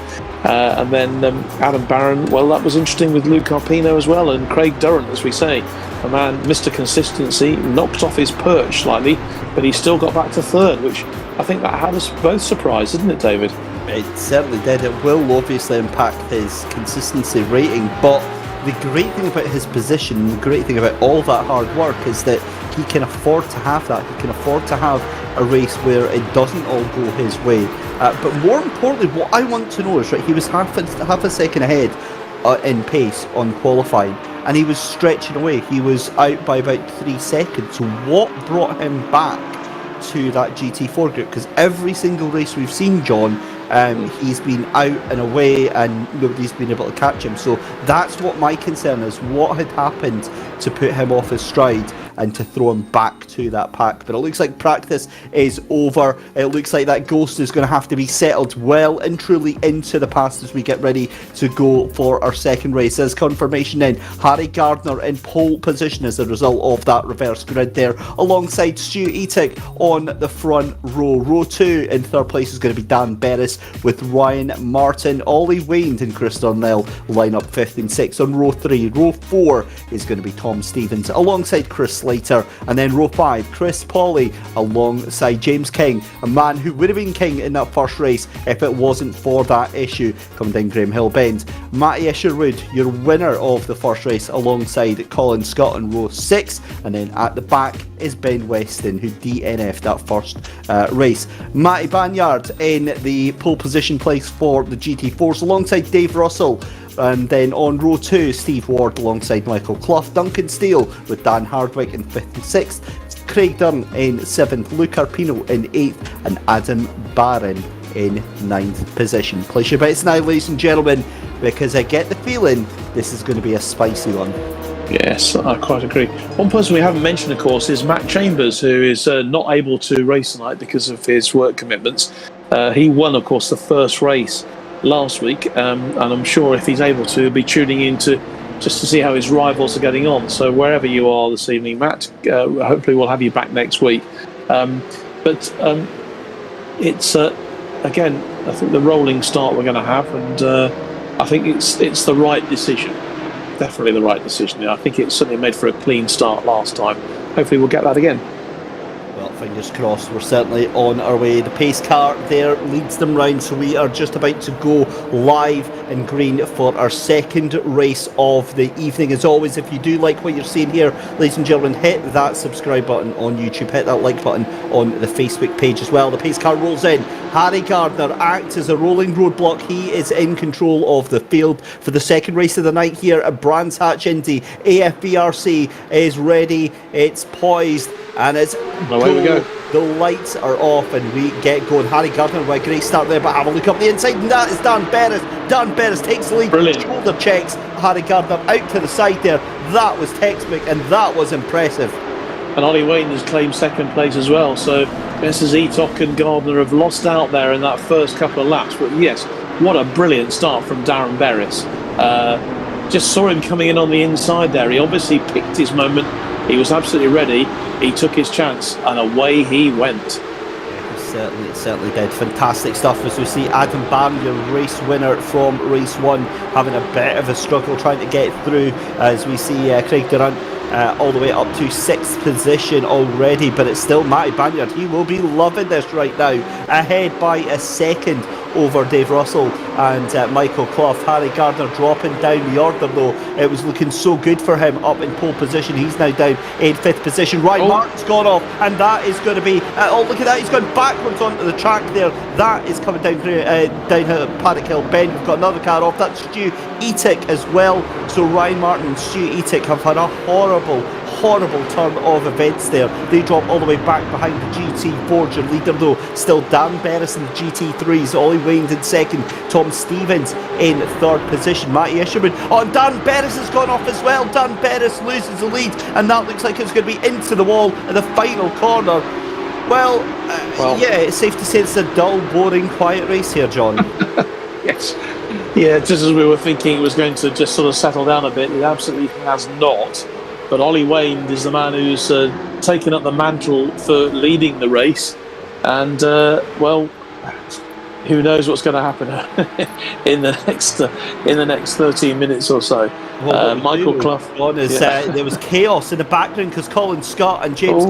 And then Adam Barron, well, that was interesting with Luke Carpino as well, and Craig Durrant, as we say, a man, Mr. Consistency, knocked off his perch slightly, but he still got back to third, which I think that had us both surprised, didn't it, David? It certainly did. It will obviously impact his consistency rating, but the great thing about his position, the great thing about all that hard work is that he can afford to have that. He can afford to have a race where it doesn't all go his way. But more importantly, what I want to know is, right, he was half a second ahead in pace on qualifying, and he was stretching away. He was out by about 3 seconds. So what brought him back to that GT4 group? Because every single race we've seen, John, he's been out and away and nobody's been able to catch him. So that's what my concern is. What had happened to put him off his stride and to throw him back to that pack? But it looks like practice is over. It looks like that ghost is going to have to be settled well and truly into the past as we get ready to go for our second race. As confirmation then, Harry Gardner in pole position as a result of that reverse grid there, alongside Stu Etic on the front row. Row 2 in third place is going to be Dan Berris, with Ryan Martin, Ollie Wayne and Chris Darnell line up 5th and 6th on row 3. Row 4 is going to be Tom Stevens alongside Chris Slater, and then row 5, Chris Pawley alongside James King, a man who would have been king in that first race if it wasn't for that issue coming down Graham Hill Bend. Matty Isherwood, your winner of the first race, alongside Colin Scott in row 6, and then at the back is Ben Weston, who DNF'd that first race. Matty Banyard in the pole position place for the GT4s alongside Dave Russell. And then on row 2, Steve Ward alongside Michael Clough, Duncan Steele with Dan Hardwick in 5th and 6th, Craig Dunn in 7th, Luke Arpino in 8th, and Adam Barron in 9th position. Place your bets now, ladies and gentlemen, because I get the feeling this is going to be a spicy one. Yes, I quite agree. One person we haven't mentioned, of course, is Matt Chambers, who is not able to race tonight because of his work commitments. He won, of course, the first race last week, and I'm sure if he's able to, he'll be tuning in just to see how his rivals are getting on. So wherever you are this evening, Matt, hopefully we'll have you back next week. But it's again, I think the rolling start we're going to have, and I think it's the right decision. Definitely the right decision. I think it certainly made for a clean start last time. Hopefully we'll get that again. Well, fingers crossed. We're certainly on our way. The pace car there leads them round, so we are just about to go live in green for our second race of the evening. As always, if you do like what you're seeing here, ladies and gentlemen, hit that subscribe button on YouTube, hit that like button on the Facebook page as well. The pace car rolls in. Harry Gardner acts as a rolling roadblock. He is in control of the field for the second race of the night here at Brands Hatch Indy. AFVRC is ready, it's poised, and it's away we go. The lights are off and we get going. Harry Gardner with a great start there, but have a look up the inside, and that is Dan Berris. Dan Berris takes the lead. Brilliant. Shoulder checks Harry Gardner out to the side there. That was textbook and that was impressive. And Ollie Wayne has claimed second place as well. So Messrs. Etok and Gardner have lost out there in that first couple of laps. But yes, what a brilliant start from Darren Berris. Just saw him coming in on the inside there. He obviously picked his moment. He was absolutely ready. He took his chance and away he went. It certainly did. Fantastic stuff as we see Adam Barron, your race winner from race 1, having a bit of a struggle trying to get through, as we see Craig Durrant all the way up to 6th position already, but it's still Matty Banyard. He will be loving this right now, ahead by a second over Dave Russell and Michael Clough. Harry Gardner dropping down the order, though. It was looking so good for him up in pole position. He's now down in 5th position. Ryan Martin's gone off, and that is going to be... oh, look at that. He's gone backwards onto the track there. That is coming down Paddock Hill Bend. We've got another car off. That's Stu Etic as well. So Ryan Martin and Stu Etic have had a horrible turn of events there. They drop all the way back behind the GT4. Your leader, though, still Dan Berris in the GT3s. Ollie Wayne in 2nd. Tom Stevens in 3rd position. Matty Isherman. Oh, and Dan Berris has gone off as well. Dan Berris loses the lead, and that looks like it's going to be into the wall in the final corner. Well, yeah, it's safe to say it's a dull, boring, quiet race here, John. Yes. Yeah, just as we were thinking it was going to just sort of settle down a bit, it absolutely has not. But Ollie Wayne is the man who's taken up the mantle for leading the race, and well, who knows what's going to happen in the next 13 minutes or so. Michael Clough. There was chaos in the background because Colin Scott and James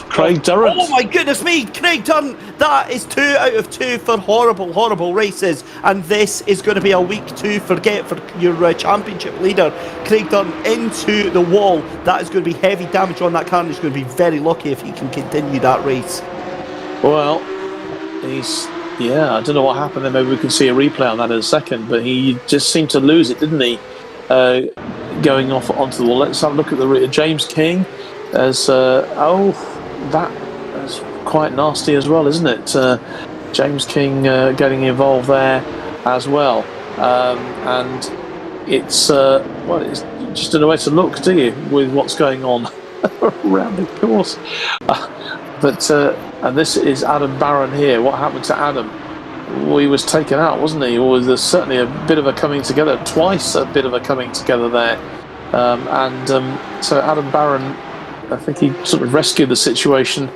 Craig Durrant. Oh my goodness me, Craig Durrant. That is 2 out of 2 for horrible races, and this is going to be a week to forget for your championship leader. Craig Durrant into the wall. That is going to be heavy damage on that car, and he's going to be very lucky if he can continue that race. Well, yeah, I don't know what happened there. Maybe we can see a replay on that in a second, but he just seemed to lose it, didn't he? Going off onto the wall. Let's have a look at the James King as that's quite nasty as well, isn't it? James King getting involved there as well, and it's it's just no way to look, do you, with what's going on around the course. And this is Adam Barron here. What happened to Adam? Well, he was taken out, wasn't he? Or there's certainly a bit of a coming together, twice a bit of a coming together there. So Adam Barron, I think he sort of rescued the situation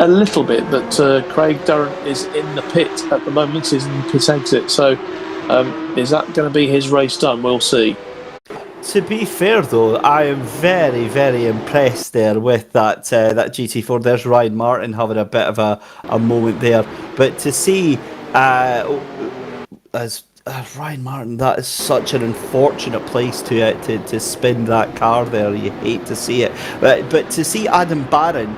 a little bit, but Craig Durrant is in the pit at the moment. He's in pit exit. So is that going to be his race done? We'll see. To be fair, though, I am very, very impressed there with that GT4. There's Ryan Martin having a bit of a moment there. But to see as Ryan Martin, that is such an unfortunate place to spin that car there. You hate to see it. But to see Adam Barron,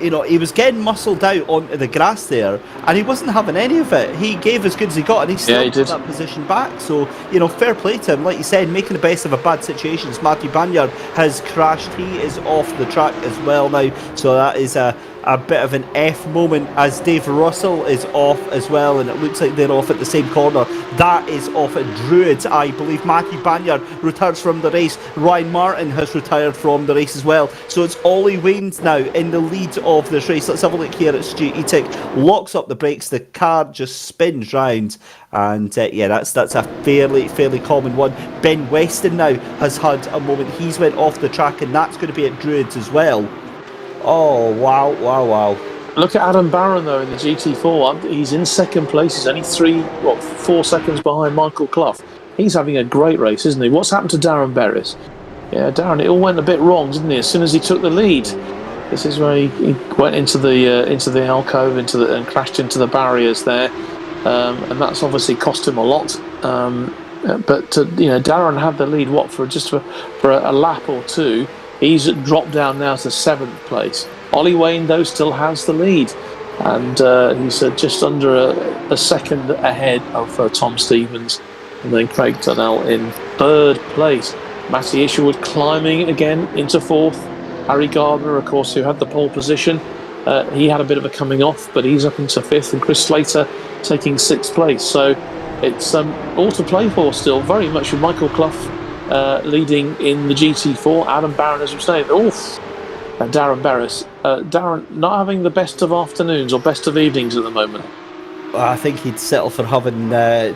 he was getting muscled out onto the grass there, and he wasn't having any of it. He gave as good as he got, and he still got that position back. So, fair play to him. Like you said, making the best of a bad situation. Matthew Banyard has crashed. He is off the track as well now. So that is a bit of an F moment, as Dave Russell is off as well, and it looks like they're off at the same corner. That is off at Druids, I believe. Matthew Banyard retires from the race. Ryan Martin has retired from the race as well. So it's Ollie Waynes now in the lead of this race. Let's have a look here at Stu Etic. Locks up the brakes, the car just spins round, and that's a fairly common one. Ben Weston now has had a moment. He's went off the track, and that's going to be at Druids as well. Oh, wow. Look at Adam Barron, though, in the GT4. He's in 2nd place. He's only 4 seconds behind Michael Clough. He's having a great race, isn't he? What's happened to Darren Berris? Yeah, Darren, it all went a bit wrong, didn't he? As soon as he took the lead. This is where he went into the alcove and crashed into the barriers there. And that's obviously cost him a lot. But Darren had the lead, for a lap or two. He's dropped down now to 7th place. Ollie Wayne, though, still has the lead. And he's just under a second ahead of Tom Stevens. And then Craig Tunnell in 3rd place. Matty Isherwood climbing again into 4th. Harry Gardner, of course, who had the pole position. He had a bit of a coming off, but he's up into 5th. And Chris Slater taking 6th place. So it's all to play for still. Very much with Michael Clough leading in the GT4. Adam Barron, as we say, Darren Berris. Darren not having the best of afternoons or best of evenings at the moment. I think he'd settle for having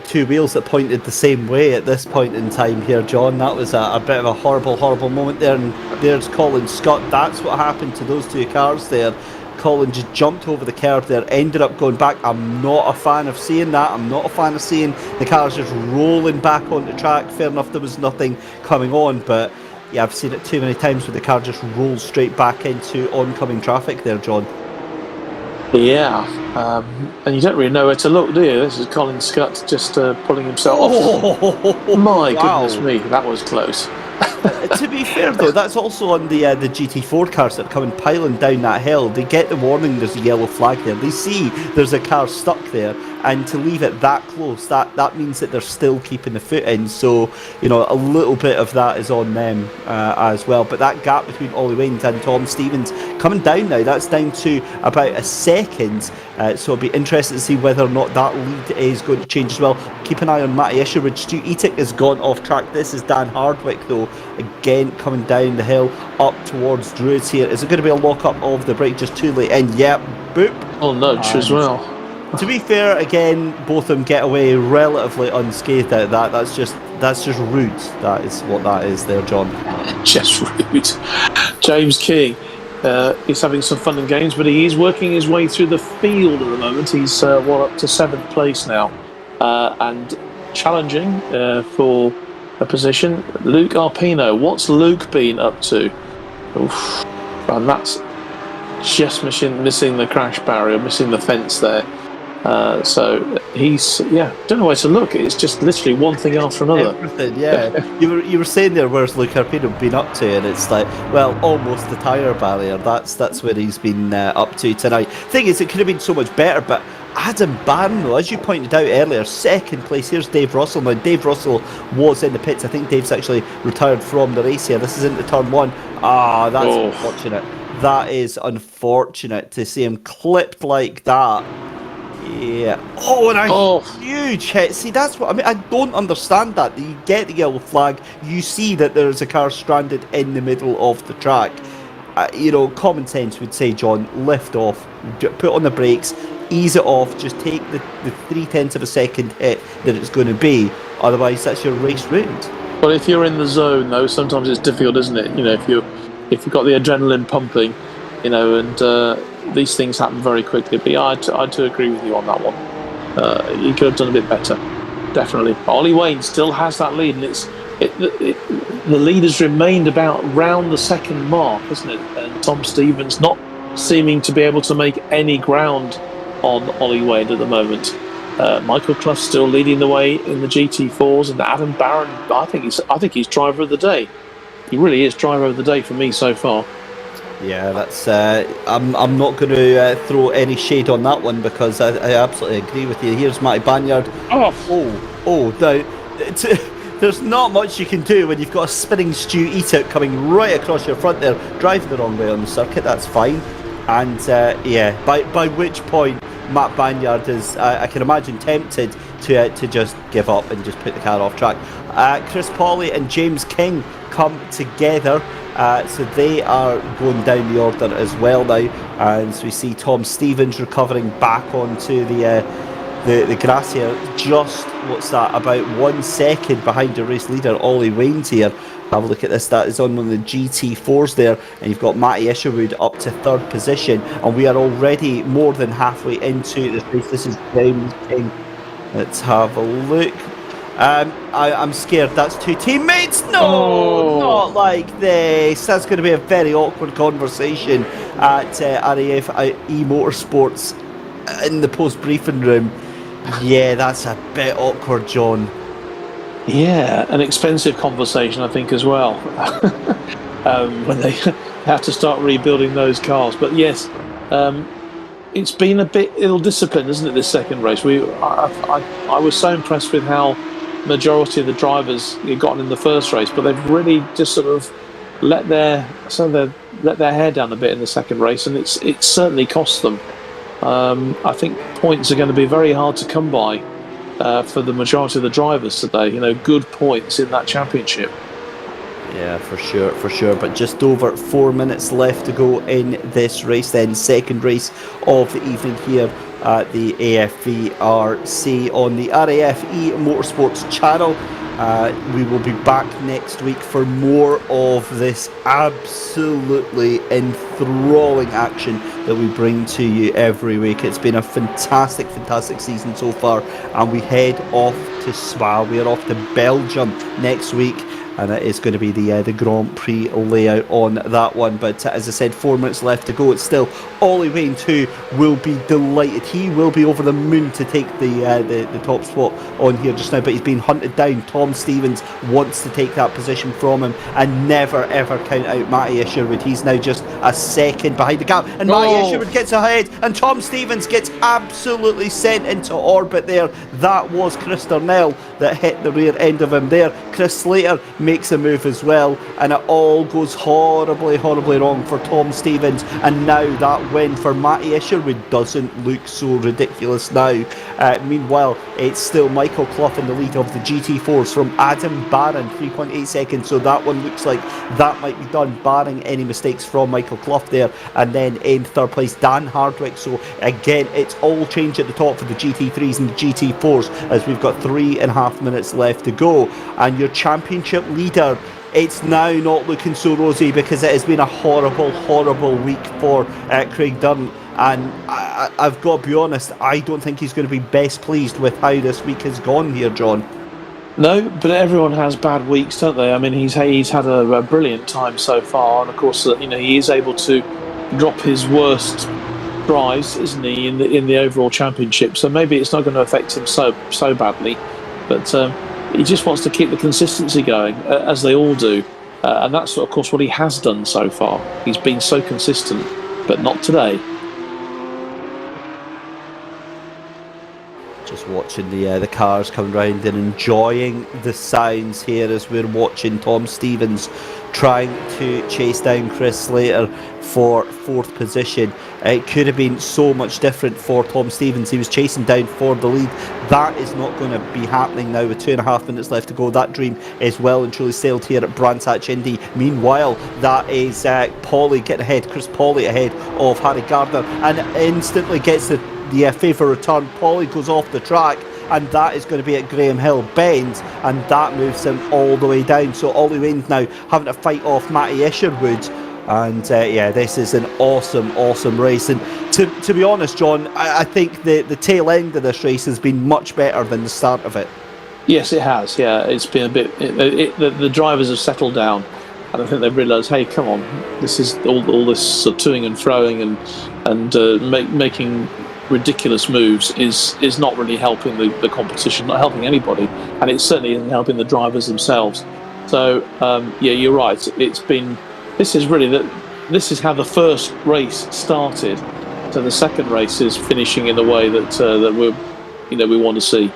2 wheels that pointed the same way at this point in time here, John. That was a bit of a horrible moment there. And there's Colin Scott. That's what happened to those 2 cars there. Colin just jumped over the curb there, ended up going back. I'm not a fan of seeing that. I'm not a fan of seeing the cars just rolling back onto the track. Fair enough, there was nothing coming on, but yeah, I've seen it too many times where the car just rolls straight back into oncoming traffic there, John. Yeah, And you don't really know where to look, do you? This is Colin Scott just pulling himself off. My goodness me, that was close. To be fair though, that's also on the GT4 cars that are coming piling down that hill. They get the warning there's a yellow flag there. They see there's a car stuck there, and to leave it that close, that means that they're still keeping the foot in. So, you know, a little bit of that is on them as well. But that gap between Ollie Waynes and Tom Stevens coming down now, that's down to about a second. So it'll be interesting to see whether or not that lead is going to change as well. Keep an eye on Matty Isherwood. Stu Etic has gone off track. This is Dan Hardwick though, again coming down the hill up towards Druids here. Is it going to be a lock-up of the brake just too late? And yep, boop. Oh, nudge as well. To be fair, again, both of them get away relatively unscathed out of that. That's just rude. That is what that is there, John. Just rude. James King. He's having some fun and games, but he is working his way through the field at the moment. He's up to 7th place now, and challenging for a position. Luke Arpino. What's Luke been up to? Oof. And that's just missing the crash barrier, missing the fence there. So he's don't know where to look. It's just literally one thing after another. Everything, yeah. you were saying there, where's Luke Arpino been up to, and it's like, well, almost the tyre barrier. That's where he's been up to tonight. Thing is, it could have been so much better, but Adam Barron, though, as you pointed out earlier, 2nd place. Here's Dave Russell. Now, Dave Russell was in the pits. I think Dave's actually retired from the race here. This is into turn 1. That's unfortunate. That is unfortunate to see him clipped like that. Yeah. Oh, and a huge hit. See, that's what I mean. I don't understand that. You get the yellow flag, you see that there's a car stranded in the middle of the track. You know, common sense would say, John, lift off, put on the brakes, ease it off, just take the 0.3 of a second hit that it's going to be. Otherwise, that's your race ruined. Well, if you're in the zone, though, sometimes it's difficult, isn't it? You know, if you've got the adrenaline pumping, you know, and these things happen very quickly. But yeah, I'd to agree with you on that one. He could have done a bit better, definitely. Ollie Wayne still has that lead, and the lead has remained about round the 2nd mark, isn't it? And Tom Stevens not seeming to be able to make any ground on Ollie Wayne at the moment. Michael Clough still leading the way in the GT4s, and Adam Barron, I think he's driver of the day. He really is driver of the day for me so far. Yeah, that's. I'm not going to throw any shade on that one because I absolutely agree with you. Here's Matty Banyard. There's not much you can do when you've got a spinning Stu Etic coming right across your front there, driving the wrong way on the circuit. That's fine. And by which point Matt Banyard is, I can imagine, tempted to just give up and just put the car off track. Chris Pawley and James King come together. So they are going down the order as well now, and so we see Tom Stevens recovering back onto the grass here. Just about 1 second behind the race leader Ollie Waynes here. Have a look at this. That is on one of the GT4s there, and you've got Matty Isherwood up to 3rd position, and we are already more than halfway into this race. This is James King. Let's have a look. I'm scared. That's 2 teammates. No, not like this. That's going to be a very awkward conversation at RAF Motorsports in the post-briefing room. Yeah, that's a bit awkward, John. Yeah, an expensive conversation, I think, as well. When they have to start rebuilding those cars. But yes, it's been a bit ill-disciplined, isn't it, this second race? I was so impressed with how majority of the drivers got in the first race, but they've really just sort of let their hair down a bit in the second race, and it's certainly cost them. I think points are going to be very hard to come by for the majority of the drivers today. You know, good points in that championship. Yeah, for sure. But just over 4 minutes left to go in this race, then second race of the evening here at the AFVRC on the RAFE Motorsports channel. We will be back next week for more of this absolutely enthralling action that we bring to you every week. It's been a fantastic season so far, and we head off to Spa. We are off to Belgium next week. and it is going to be the Grand Prix layout on that one. But as I said, 4 minutes left to go. It's still Ollie Wayne who will be delighted. He will be over the moon to take the top spot on here just now, but he's been hunted down. Tom Stevens wants to take that position from him, and never ever count out Matty Isherwood. He's now just a second behind the gap, and Matty Isherwood gets ahead, and Tom Stevens gets absolutely sent into orbit there. That was Chris Darnell that hit the rear end of him there. Chris Slater makes a move as well, and it all goes horribly wrong for Tom Stevens, and now that win for Matty Isherwood doesn't look so ridiculous now. Meanwhile, it's still Michael Clough in the lead of the GT4s from Adam Barron, 3.8 seconds, so that one looks like that might be done barring any mistakes from Michael Clough there. And then in third place, Dan Hardwick. So again, it's all changed at the top for the GT3s and the GT4s as we've got 3.5 minutes left to go. And your championship leader, it's now not looking so rosy because it has been a horrible week for Craig Dunn. And I've got to be honest, I don't think he's going to be best pleased with how this week has gone here, John. No, but everyone has bad weeks, don't they? I mean, he's had a brilliant time so far, and of course, he is able to drop his worst drives, isn't he, in the overall championship? So maybe it's not going to affect him so badly, but he just wants to keep the consistency going, as they all do, and that's of course what he has done so far. He's been so consistent, but not today. Just watching the cars come round and enjoying the sounds here as we're watching Tom Stevens trying to chase down Chris Slater for 4th position. It could have been so much different for Tom Stevens. He was chasing down for the lead. That is not going to be happening now with 2.5 minutes left to go. That dream is well and truly sailed here at Brands Hatch Indy. Meanwhile, that is Paulie getting ahead, Chris Paulie ahead of Harry Gardner, and instantly gets the favour return. Paulie goes off the track, and that is going to be at Graham Hill Bend, and that moves him all the way down. So Ollie Wayne's now having to fight off Matty Isherwood, and this is an awesome race. And to be honest, John, I think the tail end of this race has been much better than the start of it. Yes, it has. Yeah, it's been a bit. The drivers have settled down, and I think they've realised, hey, come on, this is all this toing and froing and making ridiculous moves is not really helping the competition, not helping anybody, and it certainly isn't helping the drivers themselves. So you're right. This is how the first race started. So the second race is finishing in the way that we want to see.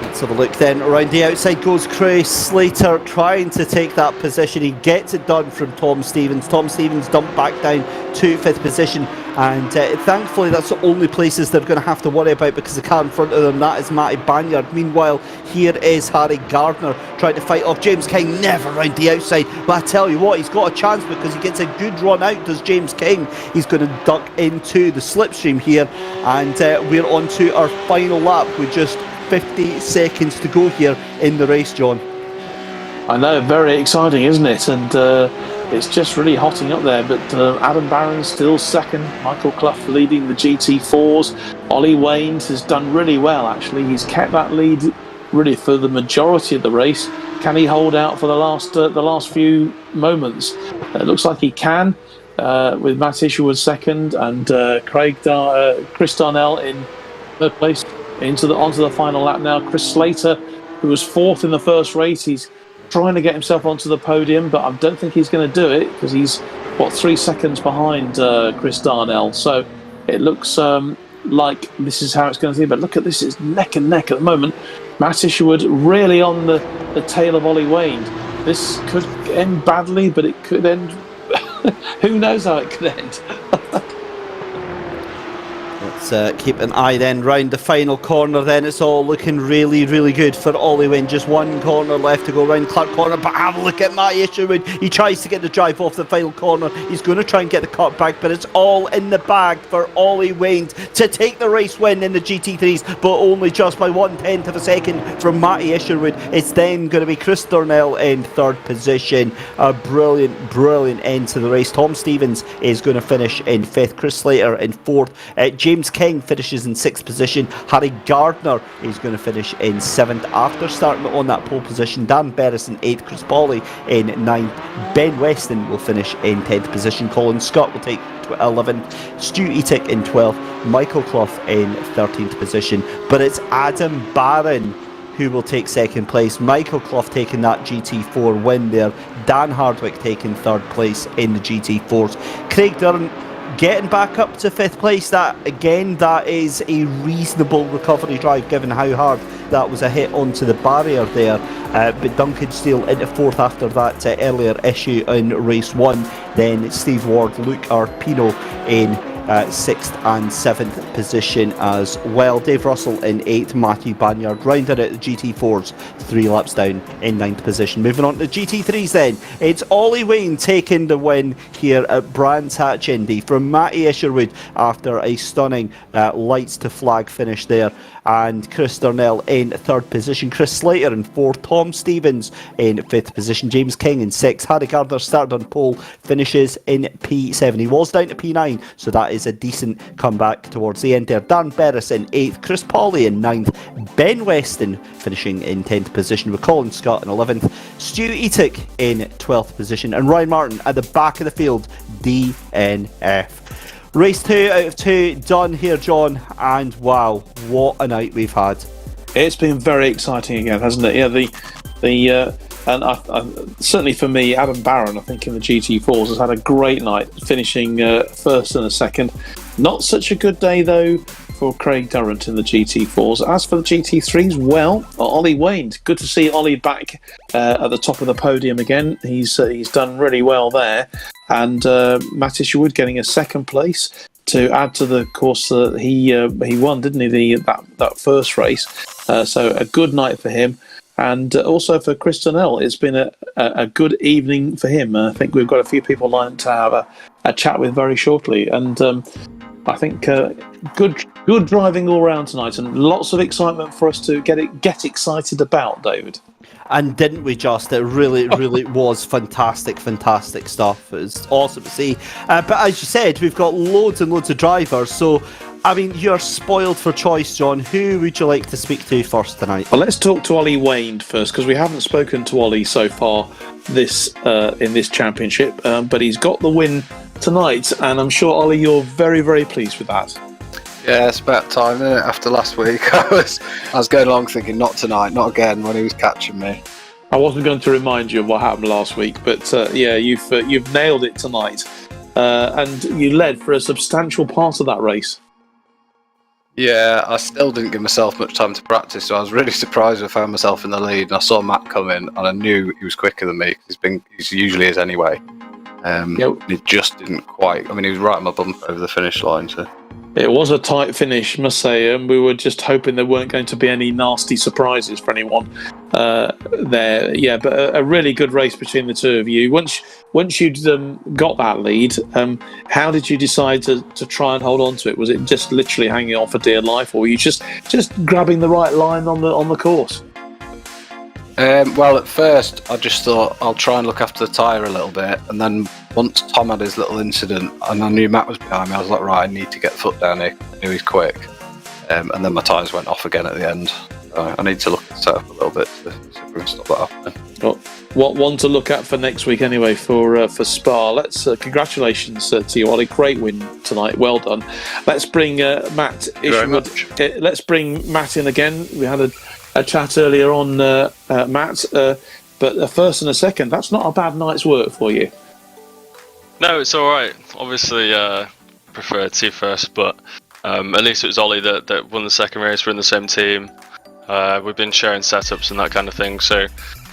Let's have a look then. Around the outside goes Chris Slater trying to take that position. He gets it done from Tom Stevens. Tom Stevens dumped back down to 5th position, and thankfully that's the only places they're going to have to worry about because the car in front of them, that is Matty Banyard. Meanwhile, here is Harry Gardner trying to fight off James King, never round the outside, but I tell you what, he's got a chance because he gets a good run out, does James King. He's going to duck into the slipstream here, and we're on to our final lap with just 50 seconds to go here in the race, John. I know, very exciting, isn't it? And it's just really hotting up there. But Adam Barron's still second. Michael Clough leading the GT4s. Ollie Waynes has done really well, actually. He's kept that lead really for the majority of the race. Can he hold out for the last few moments? It looks like he can, with Matt Isherwood second and Chris Darnell in third place. Onto the final lap now. Chris Slater, who was 4th in the first race, he's trying to get himself onto the podium, but I don't think he's going to do it because he's 3 seconds behind Chris Darnell. So it looks like this is how it's going to be. But look at this; it's neck and neck at the moment. Matt Isherwood really on the tail of Ollie Wayne. This could end badly, but it could end. Who knows how it could end? Let's keep an eye then round the final corner then. It's all looking really good for Ollie Wayne. Just one corner left to go round Clark Corner, but have a look at Matty Isherwood. He tries to get the drive off the final corner. He's going to try and get the cut back, but it's all in the bag for Ollie Wayne to take the race win in the GT3s, but only just by 1/10 of a second from Matty Isherwood. It's then going to be Chris Darnell in 3rd position. A brilliant end to the race. Tom Stevens is going to finish in 5th, Chris Slater in 4th. James King finishes in 6th position. Harry Gardner is going to finish in 7th after starting on that pole position. Dan Berris in 8th, Chris Pauley in 9th. Ben Weston will finish in 10th position. Colin Scott will take 11th. Stu Etick in 12th. Michael Clough in 13th position. But it's Adam Barron who will take 2nd place. Michael Clough taking that GT4 win there. Dan Hardwick taking 3rd place in the GT4s. Craig Durrant getting back up to 5th place. That is a reasonable recovery drive given how hard that was a hit onto the barrier there. But Duncan Steele into 4th after that earlier issue in race 1. Then Steve Ward, Luke Arpino in 6th and 7th position as well. Dave Russell in 8th, Matthew Banyard rounded out the GT4s 3 laps down in 9th position. Moving on to the GT3s then, it's Ollie Wayne taking the win here at Brands Hatch Indy from Matty Isherwood after a stunning lights to flag finish there, and Chris Darnell in 3rd position, Chris Slater in 4th, Tom Stevens in 5th position, James King in 6th. Harry Gardner started on pole, finishes in P7. He was down to P9, so that is a decent comeback towards the end there. Dan Berris in 8th, Chris Pauley in 9th, Ben Weston finishing in 10th position with Colin Scott in 11th, Stu Etick in 12th position, and Ryan Martin at the back of the field, DNF. Race 2 out of 2 done here, John, and wow, what a night we've had. It's been very exciting again, hasn't it? Yeah, certainly for me, Adam Barron, I think in the GT4s has had a great night, finishing 1st and 2nd. Not such a good day though for Craig Durrant in the GT4s. As for the GT3s, well, Ollie Wayne, good to see Ollie back at the top of the podium again. He's done really well there, and Matt Isherwood getting a 2nd place to add to the course that he won, didn't he? That first race. So a good night for him. And also for Chris Darnell, it's been a good evening for him. I think we've got a few people lined to have a chat with very shortly. And I think good driving all round tonight, and lots of excitement for us to get excited about, David. And didn't we just? It really was fantastic stuff. It was awesome to see. But as you said, we've got loads and loads of drivers. So, I mean, you're spoiled for choice, John. Who would you like to speak to first tonight? Well, let's talk to Ollie Wayne first, because we haven't spoken to Ollie so far in this championship. But he's got the win tonight, and I'm sure, Ollie, you're very, very pleased with that. Yeah, it's about time, isn't it? After last week, I was going along thinking, not tonight, not again, when he was catching me. I wasn't going to remind you of what happened last week, but yeah, you've nailed it tonight, and you led for a substantial part of that race. Yeah, I still didn't give myself much time to practice, so I was really surprised I found myself in the lead. And I saw Matt come in, and I knew he was quicker than me. He's usually is anyway. He just didn't quite. I mean, he was right on my bump over the finish line. So it was a tight finish, must say, and we were just hoping there weren't going to be any nasty surprises for anyone there. Yeah, but a really good race between the two of you. Once you'd got that lead, how did you decide to try and hold on to it? Was it just literally hanging on for dear life, or were you just grabbing the right line on the course? Well, at first, I just thought I'll try and look after the tyre a little bit, and then once Tom had his little incident, and I knew Matt was behind me, I was like, right, I need to get the foot down here. I knew he's quick, and then my tyres went off again at the end. I need to look at the setup a little bit to see if we can stop that happening. Well, what one to look at for next week anyway for Spa. Let's congratulations to you, Ollie. Great win tonight. Well done. Let's bring Matt Isherwood. Let's bring Matt in again. We had a chat earlier on, Matt, but a first and a second, that's not a bad night's work for you. No, it's all right. Obviously, prefer two first, but at least it was Ollie that won the second race. We're in the same team. We've been sharing setups and that kind of thing, so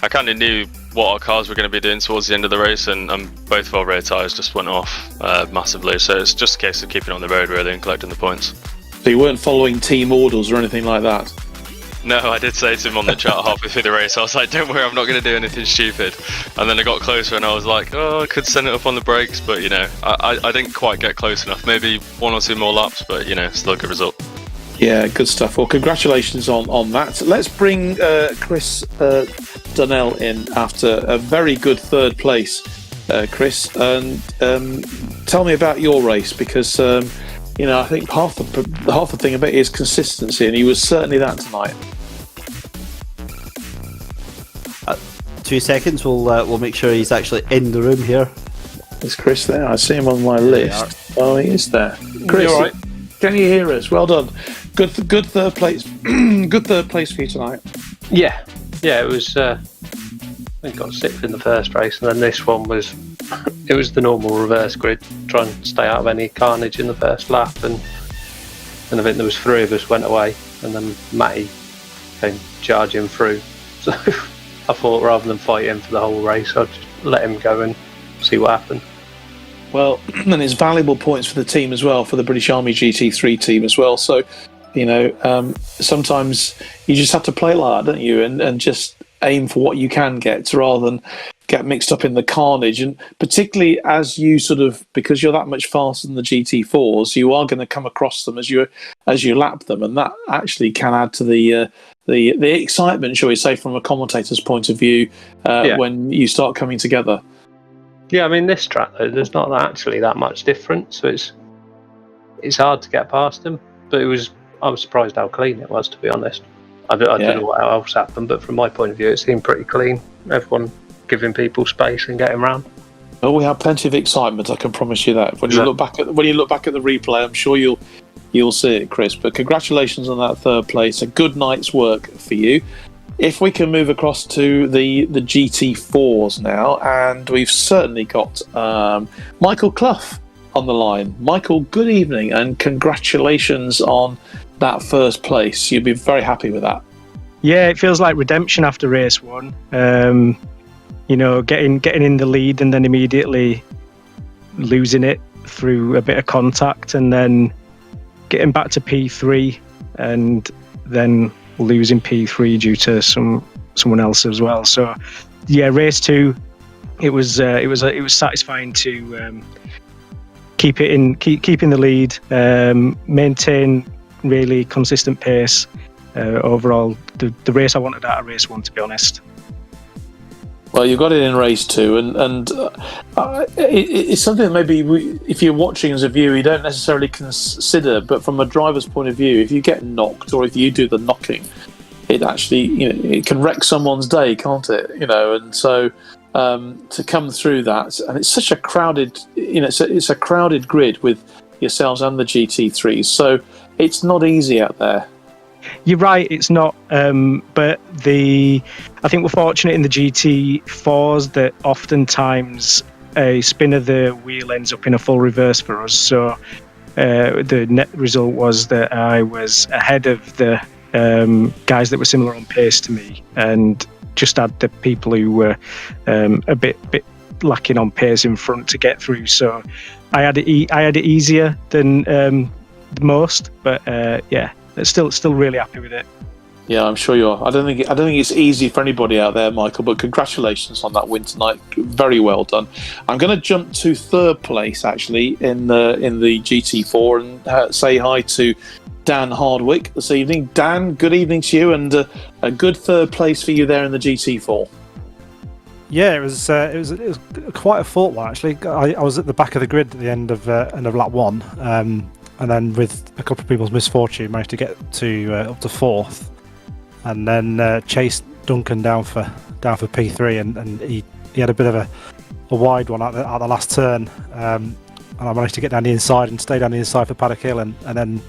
I kind of knew what our cars were going to be doing towards the end of the race, and both of our rear tyres just went off massively, so it's just a case of keeping on the road really and collecting the points. So you weren't following team orders or anything like that? No, I did say to him on the chat halfway through the race, I was like, don't worry, I'm not going to do anything stupid. And then I got closer and I was like, I could send it up on the brakes, but, I didn't quite get close enough. Maybe one or two more laps, but, still a good result. Yeah, good stuff. Well, congratulations on that. Let's bring Chris Darnell in after a very good third place, Chris. And tell me about your race, because I think half the thing about it is consistency, and he was certainly that tonight. 2 seconds. We'll make sure he's actually in the room here. Is Chris there? I see him on my list. Oh, he is there. Chris, all right? Can you hear us? Well done. Good third place. Good third place for you tonight. Yeah, it was. I got 6th in the first race, and then this one was. It was the normal reverse grid, trying to stay out of any carnage in the first lap, and I think there was 3 of us went away, and then Matty came charging through. So I thought rather than fight him for the whole race, I'd just let him go and see what happened. Well, and it's valuable points for the team as well, for the British Army GT3 team as well. So, sometimes you just have to play like that, don't you? And just aim for what you can get rather than get mixed up in the carnage. And particularly as you because you're that much faster than the GT4s, you are going to come across them as you lap them, and that actually can add to the excitement, shall we say, from a commentator's point of view, when you start coming together. Yeah, I mean, this track though, there's not actually that much difference, so it's hard to get past them. But I was surprised how clean it was, to be honest. I don't know what else happened, but from my point of view, it seemed pretty clean. Everyone giving people space and getting round. Well, we have plenty of excitement, I can promise you that. When you look back at the replay, I'm sure you'll see it, Chris. But congratulations on that third place. A good night's work for you. If we can move across to the GT4s now, and we've certainly got Michael Clough on the line. Michael, good evening, and congratulations on that first place. You'll be very happy with that. Yeah, it feels like redemption after race 1. Getting in the lead and then immediately losing it through a bit of contact, and then getting back to P3 and then losing P3 due to someone else as well. So yeah, race 2, it was satisfying to keep in the lead, maintain really consistent pace. Overall, the race I wanted out of race 1, to be honest. Well, you got it in race 2, and it's something that maybe if you're watching as a viewer, you don't necessarily consider. But from a driver's point of view, if you get knocked or if you do the knocking, it actually it can wreck someone's day, can't it? And so to come through that, and it's such a crowded, it's a crowded grid with yourselves and the GT3s, so it's not easy out there. You're right, it's not. But I think we're fortunate in the GT4s that oftentimes a spin of the wheel ends up in a full reverse for us. So the net result was that I was ahead of the guys that were similar on pace to me, and just had the people who were a bit lacking on pace in front to get through. So I had it easier than most, but still really happy with it. Yeah, I'm sure you are. I don't think it's easy for anybody out there, Michael, but congratulations on that win tonight. Very well done. I'm going to jump to third place actually in the GT4 and say hi to Dan Hardwick this evening. Dan, good evening to you, and a good third place for you there in the GT4. Yeah, it was quite a fought one actually. I was at the back of the grid at the end of lap 1, and then with a couple of people's misfortune managed to get to up to 4th, and then chased Duncan down for P3, and he had a bit of a wide one at the last turn, and I managed to get down the inside and stay down the inside for Paddock Hill, and then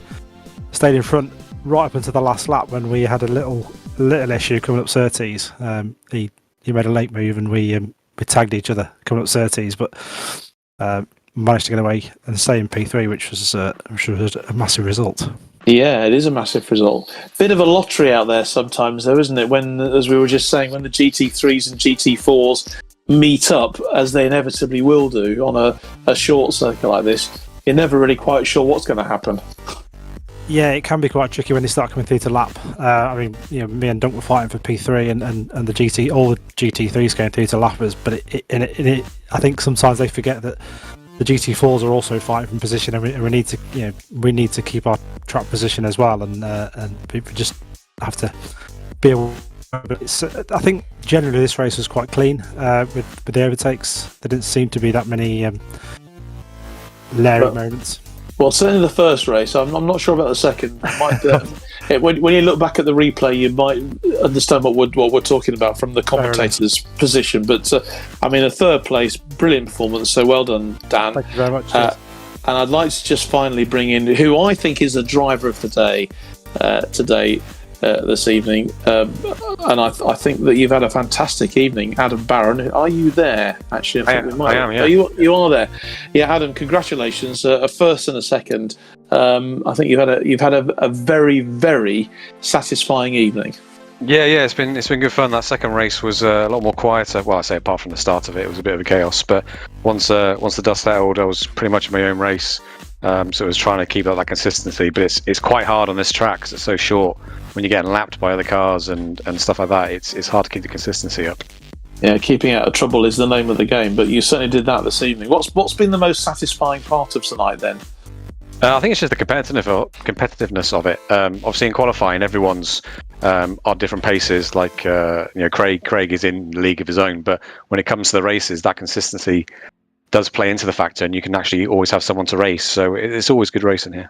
stayed in front right up until the last lap when we had a little issue coming up Surtees. He made a late move and we tagged each other coming up Surtees, but managed to get away and stay in P3, which was a massive result. Yeah, it is a massive result. Bit of a lottery out there sometimes, though, isn't it? When, as we were just saying, when the GT3s and GT4s meet up, as they inevitably will do on a short circuit like this, you're never really quite sure what's going to happen. Yeah, it can be quite tricky when they start coming through to lap. Me and Dunk were fighting for P3, and all the GT3s going through to lappers. But I think sometimes they forget that the GT4s are also fighting from position, and we need to keep our track position as well. And people just have to be able. But I think generally this race was quite clean with the overtakes. There didn't seem to be that many leery moments. Well, certainly the first race. I'm not sure about the second. When you look back at the replay, you might understand what we're talking about from the commentator's position. But I mean, a third place, brilliant performance. So well done, Dan. Thank you very much. And I'd like to just finally bring in who I think is the driver of the day today, this evening. And I think that you've had a fantastic evening, Adam Barron. Are you there? Actually, I am. Yeah. You are there. Yeah, Adam. Congratulations, a first and a second. I think you've had a very, very satisfying evening. Yeah, it's been good fun. That second race was a lot more quieter. Well, I say apart from the start of it, it was a bit of a chaos. But once the dust settled, I was pretty much in my own race. So it was trying to keep up that consistency. But it's quite hard on this track because it's so short. When you're getting lapped by other cars and stuff like that, it's hard to keep the consistency up. Yeah, keeping out of trouble is the name of the game. But you certainly did that this evening. What's been the most satisfying part of tonight then? I think it's just the competitiveness of it. Obviously, in qualifying, everyone's on different paces. Like Craig is in the league of his own, but when it comes to the races, that consistency does play into the factor, and you can actually always have someone to race. So it's always good racing here.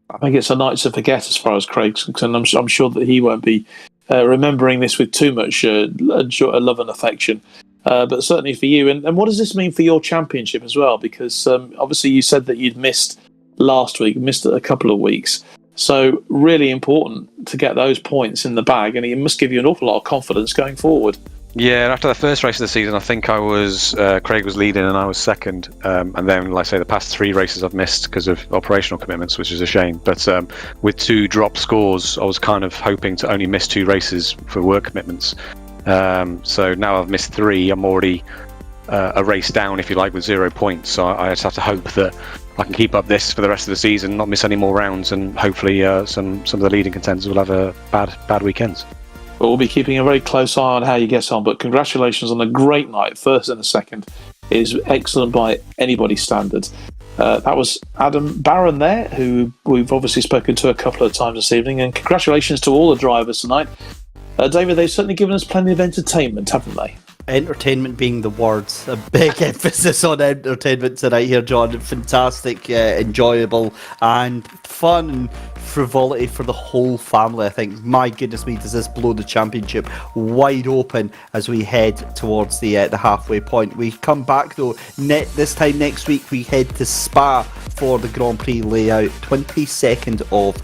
I think it's a night to forget as far as Craig's concerned. I'm sure that he won't be remembering this with too much love and affection. But certainly for you. And what does this mean for your championship as well? Because obviously you said that you'd missed last week, missed it a couple of weeks. So really important to get those points in the bag, and it must give you an awful lot of confidence going forward. Yeah, and after the first race of the season, I think Craig was leading and I was second. And then, like I say, the past 3 races I've missed because of operational commitments, which is a shame. But with 2 drop scores, I was kind of hoping to only miss 2 races for work commitments. So now I've missed 3. I'm already a race down, if you like, with 0 points. So I just have to hope that I can keep up this for the rest of the season, not miss any more rounds, and hopefully some of the leading contenders will have a bad weekends. But we'll be keeping a very close eye on how you get on. But congratulations on a great night, first and a second. It is excellent by anybody's standards. That was Adam Barron there, who we've obviously spoken to a couple of times this evening. And congratulations to all the drivers tonight. David, they've certainly given us plenty of entertainment, haven't they? Entertainment being the words. A big emphasis on entertainment tonight here, John. Fantastic, enjoyable, and fun and frivolity for the whole family, I think. My goodness me, does this blow the championship wide open as we head towards the halfway point. We come back, though, this time next week, we head to Spa for the Grand Prix layout. 22nd of...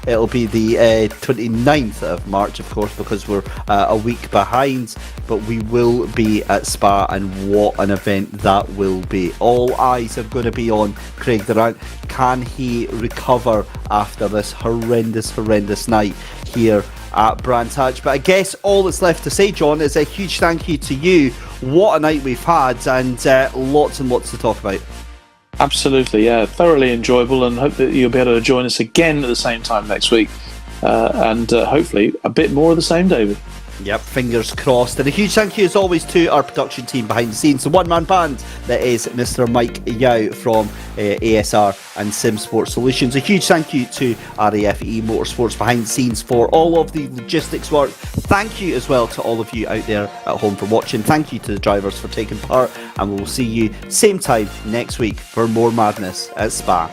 it'll be the 29th of March, of course, because we're a week behind. But we will be at Spa, and what an event that will be. All eyes are going to be on Craig Durant. Can he recover after this horrendous night here at Brands Hatch? But I guess all that's left to say, John, is a huge thank you to you. What a night we've had, and lots and lots to talk about. Absolutely, yeah. Thoroughly enjoyable, and hope that you'll be able to join us again at the same time next week. And hopefully a bit more of the same, David. Yep, fingers crossed. And a huge thank you as always to our production team behind the scenes, the one-man band that is Mr. Mike Yao from ASR and Sim Sports Solutions. A huge thank you to RAFE Motorsports behind the scenes for all of the logistics work. Thank you as well to all of you out there at home for watching. Thank you to the drivers for taking part, and we'll see you same time next week for more madness at Spa.